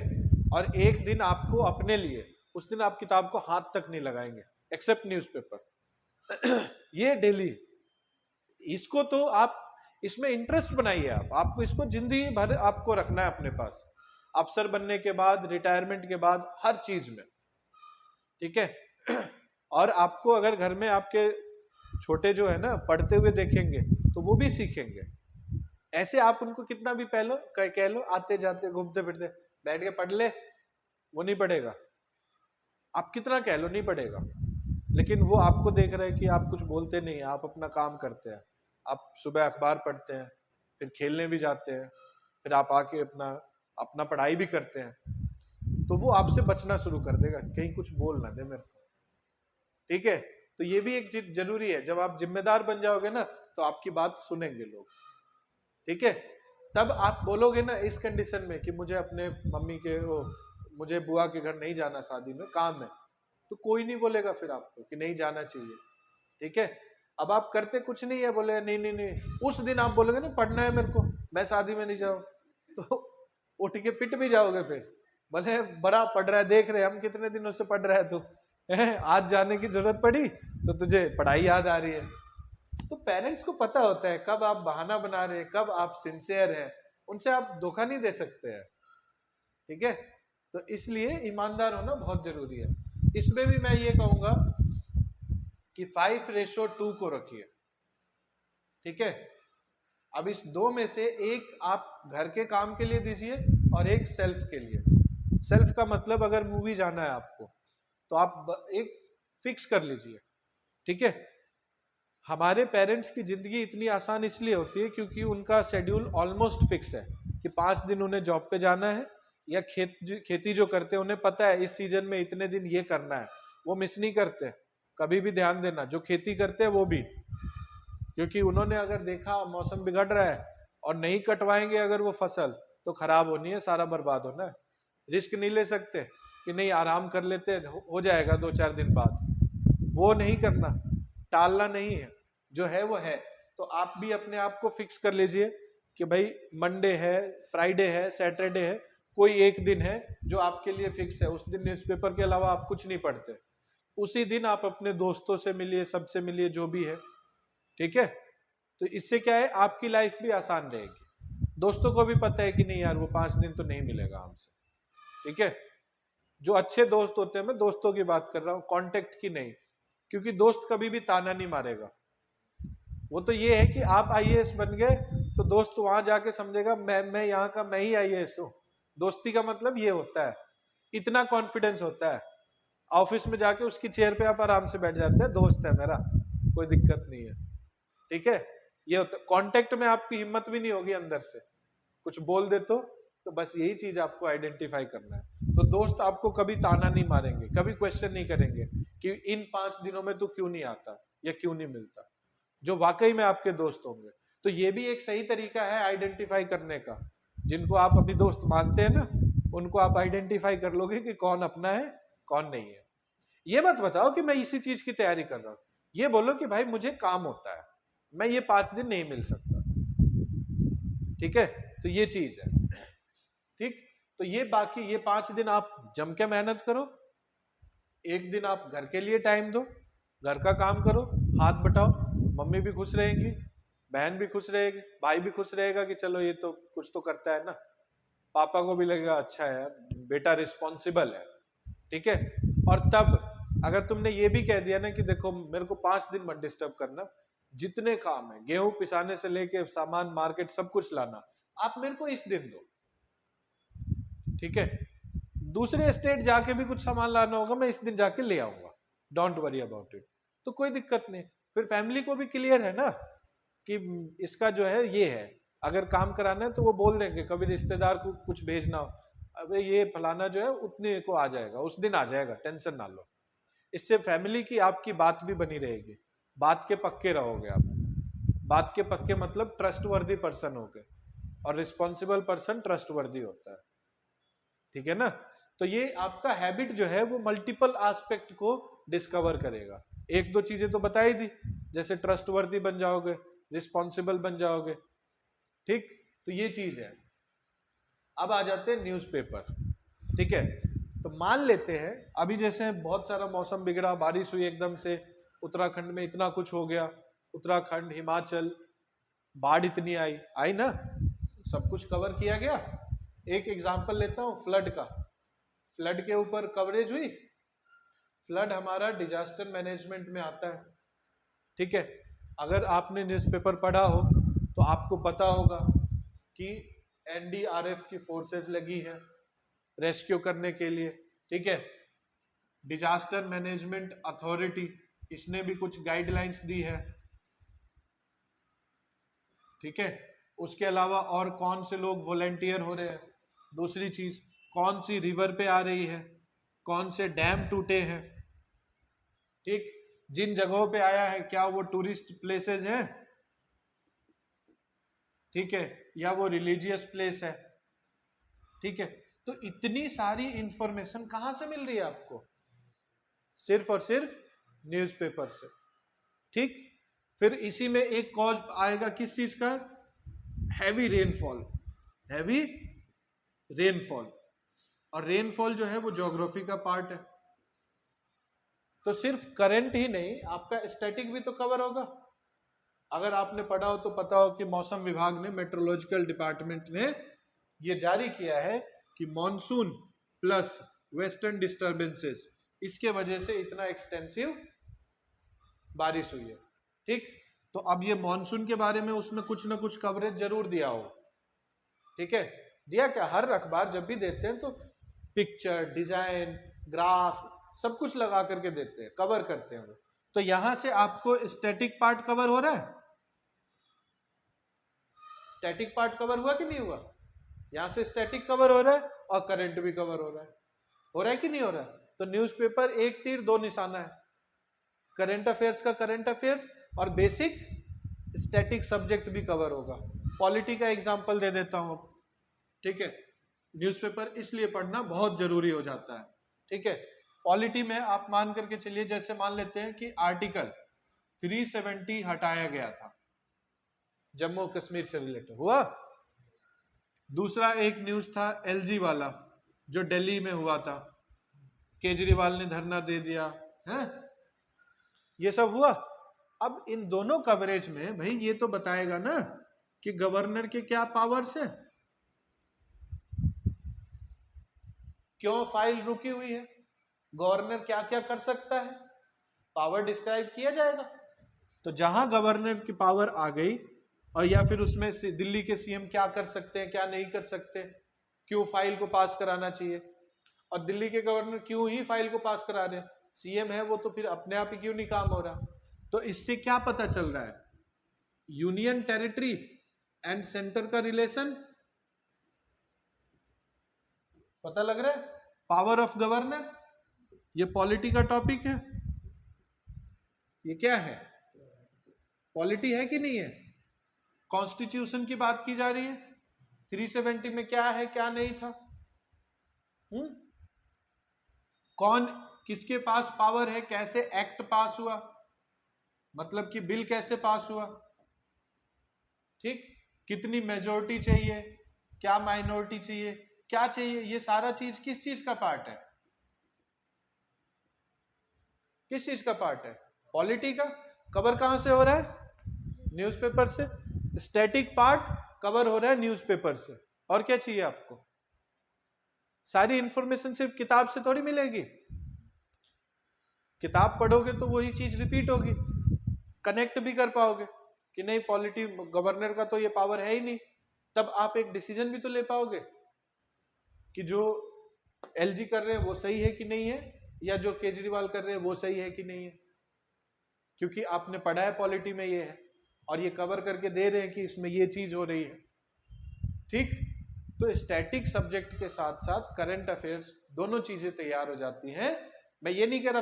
और एक दिन आपको अपने लिए, उस दिन आप किताब को हाथ तक नहीं लगाएंगे एक्सेप्ट न्यूज़पेपर। ये डेली, इसको तो आप इसमें इंटरेस्ट बनाइए। आपको इसको जिंदगी भर आपको रखना है अपने पास, अफसर बनने के बाद, रिटायरमेंट के बाद, हर चीज में, ठीक है। और आपको अगर घर में आपके छोटे जो है ना पढ़ते हुए देखेंगे तो वो भी सीखेंगे। ऐसे आप उनको कितना भी कह लो आते जाते घूमते फिरते बैठ के पढ़ ले, वो नहीं पढ़ेगा। आप कितना कह लो नहीं पढ़ेगा, लेकिन वो आपको देख रहे हैं कि आप कुछ बोलते नहीं, आप अपना काम करते हैं। आप सुबह अखबार पढ़ते हैं, फिर खेलने भी जाते हैं, फिर आप आके अपना अपना पढ़ाई भी करते हैं, तो वो आपसे बचना शुरू कर देगा, कहीं कुछ बोल ना दे मेरे को, ठीक है। तो ये भी एक चीज जरूरी है, जब आप जिम्मेदार बन जाओगे ना तो आपकी बात सुनेंगे लोग, ठीक है। तब आप बोलोगे ना इस कंडीशन में कि मुझे अपने मम्मी के वो, मुझे बुआ के घर नहीं जाना, शादी में काम है, तो कोई नहीं बोलेगा फिर आपको कि नहीं जाना चाहिए, ठीक है। अब आप करते कुछ नहीं है, बोले नहीं नहीं नहीं, उस दिन आप बोलोगे ना पढ़ना है मेरे को, मैं शादी में नहीं जाऊँ, तो उठ के पिट भी जाओगे फिर, बोले बड़ा पढ़ रहा है, देख रहे हम कितने दिनों से पढ़ रहा है तू, आज जाने की जरूरत पड़ी तो तुझे पढ़ाई याद आ रही है। तो पेरेंट्स को पता होता है कब आप बहाना बना रहे हैं, कब आप सिंसियर हैं, उनसे आप धोखा नहीं दे सकते हैं, ठीक है। तो इसलिए ईमानदार होना बहुत जरूरी है। इसमें भी मैं ये कहूंगा कि 5:2 को रखिए, ठीक है। अब इस दो में से एक आप घर के काम के लिए दीजिए और एक सेल्फ के लिए। सेल्फ का मतलब अगर मूवी जाना है आपको तो आप एक फिक्स कर लीजिए, ठीक है। हमारे पेरेंट्स की जिंदगी इतनी आसान इसलिए होती है क्योंकि उनका शेड्यूल ऑलमोस्ट फिक्स है कि 5 दिन उन्हें जॉब पे जाना है, या खेती जो करते हैं उन्हें पता है इस सीजन में इतने दिन ये करना है, वो मिस नहीं करते। कभी भी ध्यान देना, जो खेती करते हैं वो भी, क्योंकि उन्होंने अगर देखा मौसम बिगड़ रहा है और नहीं कटवाएंगे अगर वो फसल, तो खराब होनी है, सारा बर्बाद होना है। रिस्क नहीं ले सकते कि नहीं आराम कर लेते हो जाएगा 2-4 दिन बाद, वो नहीं करना, टालना नहीं है, जो है वो है। तो आप भी अपने आप को फिक्स कर लीजिए कि भाई मंडे है, फ्राइडे है, सैटरडे है, कोई एक दिन है जो आपके लिए फिक्स है। उस दिन न्यूज़पेपर के अलावा आप कुछ नहीं पढ़ते, उसी दिन आप अपने दोस्तों से मिलिए, सबसे मिलिए, जो भी है, ठीक है। तो इससे क्या है, आपकी लाइफ भी आसान रहेगी। दोस्तों को भी पता है कि नहीं यार वो 5 दिन तो नहीं मिलेगा हमसे, ठीक है। जो अच्छे दोस्त होते हैं, मैं दोस्तों की बात कर रहा हूँ, कॉन्टेक्ट की नहीं, क्योंकि दोस्त कभी भी ताना नहीं मारेगा। वो तो ये है कि आप आईएएस बन गए तो दोस्त वहां जाके समझेगा मैं यहाँ का मैं ही आईएएस हूँ। दोस्ती का मतलब ये होता है, इतना कॉन्फिडेंस होता है। ऑफिस में जाके उसकी चेयर पे आप आराम से बैठ जाते हैं, दोस्त है मेरा, कोई दिक्कत नहीं है, ठीक है। ये होता, कांटेक्ट में आपकी हिम्मत भी नहीं होगी अंदर से, कुछ बोल दे तो बस यही चीज आपको आइडेंटिफाई करना है। तो दोस्त आपको कभी ताना नहीं मारेंगे, कभी क्वेश्चन नहीं करेंगे कि इन 5 दिनों में तू क्यों नहीं आता या क्यों नहीं मिलता, जो वाकई में आपके दोस्त होंगे। तो ये भी एक सही तरीका है आइडेंटिफाई करने का। जिनको आप अभी दोस्त मानते हैं ना, उनको आप आइडेंटिफाई कर लोगे कि कौन अपना है कौन नहीं है। ये मत बताओ कि मैं इसी चीज की तैयारी कर रहा हूं, ये बोलो कि भाई मुझे काम होता है, मैं ये 5 दिन नहीं मिल सकता, ठीक है। तो ये चीज है, ठीक। तो ये बाकी ये 5 दिन आप जम के मेहनत करो, एक दिन आप घर के लिए टाइम दो, घर का काम करो, हाथ बटाओ, मम्मी भी खुश रहेंगी, बहन भी खुश रहेगी, भाई भी खुश रहेगा कि चलो ये तो कुछ तो करता है ना, पापा को भी लगेगा अच्छा है बेटा रिस्पॉन्सिबल है, ठीक है। और तब अगर तुमने ये भी कह दिया ना कि देखो मेरे को 5 दिन मत डिस्टर्ब करना, जितने काम है गेहूं पिसाने से लेके सामान मार्केट सब कुछ लाना, आप मेरे को इस दिन दो, ठीक है। दूसरे स्टेट जाके भी कुछ सामान लाना होगा, मैं इस दिन जाके ले आऊंगा, डोंट वरी अबाउट इट। तो कोई दिक्कत नहीं, फिर फैमिली को भी क्लियर है ना कि इसका जो है ये है। अगर काम कराना है तो वो बोल देंगे, कभी रिश्तेदार को कुछ भेजना हो, अबे ये फलाना जो है उतने को आ जाएगा, उस दिन आ जाएगा, टेंशन ना लो। इससे फैमिली की आपकी बात भी बनी रहेगी, बात के पक्के रहोगे आप, बात के पक्के मतलब ट्रस्टवर्दी पर्सन हो गए, और रिस्पॉन्सिबल पर्सन ट्रस्टवर्दी होता है, ठीक है ना। तो ये आपका हैबिट जो है वो मल्टीपल एस्पेक्ट को डिस्कवर करेगा। एक दो चीजें तो बताई दी, जैसे ट्रस्टवर्दी बन जाओगे, रिस्पॉन्सिबल बन जाओगे, ठीक। तो ये चीज है। अब आ जाते हैं न्यूज़पेपर, ठीक है। तो मान लेते हैं अभी जैसे बहुत सारा मौसम बिगड़ा, बारिश हुई एकदम से, उत्तराखंड में इतना कुछ हो गया, उत्तराखंड, हिमाचल, बाढ़ इतनी आई आई ना, सब कुछ कवर किया गया। एक एग्जांपल लेता हूँ फ्लड का। फ्लड के ऊपर कवरेज हुई। फ्लड हमारा डिजास्टर मैनेजमेंट में आता है, ठीक है। अगर आपने न्यूज़पेपर पढ़ा हो तो आपको पता होगा कि एनडीआरएफ की फोर्सेस लगी है रेस्क्यू करने के लिए, ठीक है। डिजास्टर मैनेजमेंट अथॉरिटी, इसने भी कुछ गाइडलाइंस दी है, ठीक है। उसके अलावा और कौन से लोग वॉलेंटियर हो रहे हैं, दूसरी चीज कौन सी रिवर पे आ रही है, कौन से डैम टूटे हैं, ठीक। जिन जगहों पे आया है क्या वो टूरिस्ट प्लेसेस हैं, ठीक है, या वो रिलीजियस प्लेस है, ठीक है। तो इतनी सारी इंफॉर्मेशन कहां से मिल रही है आपको, सिर्फ और सिर्फ न्यूज़पेपर से, ठीक। फिर इसी में एक कॉज आएगा किस चीज का, हैवी रेनफॉल, हैवी रेनफॉल। और रेनफॉल जो है वो ज्योग्राफी का पार्ट है। तो सिर्फ करंट ही नहीं, आपका स्टैटिक भी तो कवर होगा। अगर आपने पढ़ा हो तो पता हो कि मौसम विभाग ने, मेट्रोलॉजिकल डिपार्टमेंट ने ये जारी किया है कि मॉनसून प्लस वेस्टर्न डिस्टर्बेंसेस, इसके वजह से इतना एक्सटेंसिव बारिश हुई है, ठीक। तो अब ये मॉनसून के बारे में उसमें कुछ ना कुछ कवरेज जरूर दिया हो, ठीक है। दिया क्या, हर अखबार जब भी देते हैं तो पिक्चर, डिजाइन, ग्राफ, सब कुछ लगा करके देते हैं, कवर करते हैं वो। तो यहां से आपको स्टैटिक पार्ट कवर हो रहा है, स्टैटिक पार्ट कवर हुआ कि नहीं हुआ, यहां से स्टैटिक कवर हो रहा है और करंट भी कवर हो रहा है कि नहीं हो रहा है। तो न्यूज़पेपर एक तीर दो निशाना है, करंट अफेयर्स का करंट अफेयर्स और बेसिक स्टैटिक सब्जेक्ट भी कवर होगा। पॉलिटी का एग्जांपल दे देता हूं, ठीक है। न्यूज़पेपर इसलिए पढ़ना बहुत जरूरी हो जाता है, ठीक है। पॉलिटी में आप मान करके चलिए, जैसे मान लेते हैं कि आर्टिकल 370 हटाया गया था, जम्मू कश्मीर से रिलेटेड हुआ। दूसरा एक न्यूज था एलजी वाला, जो दिल्ली में हुआ था, केजरीवाल ने धरना दे दिया है, ये सब हुआ। अब इन दोनों कवरेज में भाई ये तो बताएगा ना कि गवर्नर के क्या पावर्स है, क्यों फाइल रुकी हुई है, गवर्नर क्या क्या कर सकता है, पावर डिस्क्राइब किया जाएगा। तो जहां गवर्नर की पावर आ गई, और या फिर उसमें से दिल्ली के सीएम क्या कर सकते हैं क्या नहीं कर सकते, क्यों फाइल को पास कराना चाहिए, और दिल्ली के गवर्नर क्यों ही फाइल को पास करा रहे हैं, सीएम है वो तो फिर अपने आप ही क्यों नहीं काम हो रहा। तो इससे क्या पता चल रहा है, यूनियन टेरिटरी एंड सेंटर का रिलेशन पता लग रहा है। पावर ऑफ गवर्नर, ये पॉलिटी का टॉपिक है, ये क्या है, पॉलिटी है कि नहीं है। कॉन्स्टिट्यूशन की बात की जा रही है, 370 में क्या है क्या नहीं था, कौन किसके पास पावर है, कैसे एक्ट पास हुआ, मतलब कि बिल कैसे पास हुआ, ठीक। कितनी मेजोरिटी चाहिए, क्या माइनॉरिटी चाहिए, क्या चाहिए, ये सारा चीज किस चीज का पार्ट है, किस चीज का पार्ट है, पॉलिटी का। कवर कहां से हो रहा है, न्यूज़पेपर से। स्टैटिक पार्ट कवर हो रहा है न्यूज़पेपर से, और क्या चाहिए आपको। सारी इंफॉर्मेशन सिर्फ किताब से थोड़ी मिलेगी, किताब पढ़ोगे तो वही चीज रिपीट होगी, कनेक्ट भी कर पाओगे कि नहीं पॉलिटी, गवर्नर का तो ये पावर है ही नहीं, तब आप एक डिसीजन भी तो ले पाओगे कि जो एलजी कर रहे हैं वो सही है कि नहीं है, या जो केजरीवाल कर रहे हैं वो सही है कि नहीं है, क्योंकि आपने पढ़ा है पॉलिटी में ये है, और ये कवर करके दे रहे हैं कि इसमें ये चीज हो रही है, ठीक। तो स्टैटिक सब्जेक्ट के साथ साथ करंट अफेयर्स दोनों चीजें तैयार हो जाती हैं। मैं ये नहीं कह रहा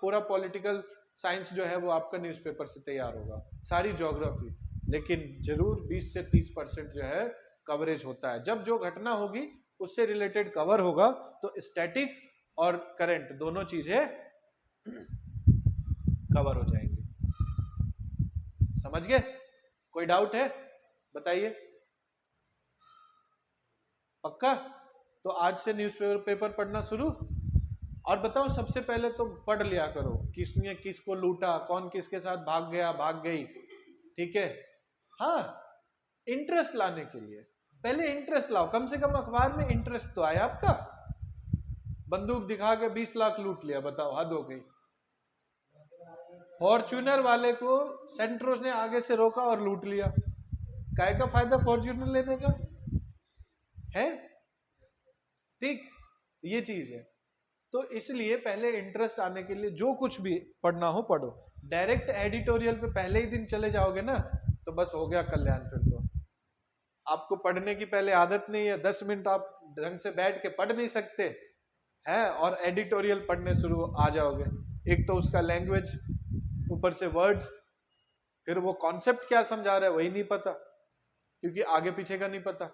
पूरा पॉलिटिकल साइंस जो है वो आपका न्यूज़पेपर से तैयार होगा, सारी ज्योग्राफी, लेकिन जरूर 20 से 30% जो है कवरेज होता है। जब जो घटना होगी उससे रिलेटेड कवर होगा, तो स्टैटिक और करंट दोनों चीजें कवर हो जाएंगी। समझ गए? कोई डाउट है बताइए। पक्का? तो आज से न्यूज़पेपर पेपर पढ़ना शुरू। और बताओ, सबसे पहले तो पढ़ लिया करो किसने किसको लूटा, कौन किसके साथ भाग गया भाग गई, ठीक है? हाँ, इंटरेस्ट लाने के लिए पहले इंटरेस्ट लाओ, कम से कम अखबार में इंटरेस्ट तो आया आपका। बंदूक दिखा के 20 लाख लूट लिया, बताओ हद हो गई। फॉर्च्यूनर वाले को सेंट्रो ने आगे से रोका और लूट लिया, काय का फायदा फॉर्च्यूनर लेने का है? ठीक, ये चीज है। तो इसलिए पहले इंटरेस्ट आने के लिए जो कुछ भी पढ़ना हो पढ़ो। डायरेक्ट एडिटोरियल पे पहले ही दिन चले जाओगे ना, तो बस हो गया कल्याण। फिर तो आपको पढ़ने की पहले आदत नहीं है, 10 मिनट आप ढंग से बैठ के पढ़ नहीं सकते हैं, और एडिटोरियल पढ़ने शुरू आ जाओगे। एक तो उसका लैंग्वेज, ऊपर से वर्ड्स, फिर वो कॉन्सेप्ट क्या समझा रहा है वही नहीं पता, क्योंकि आगे पीछे का नहीं पता।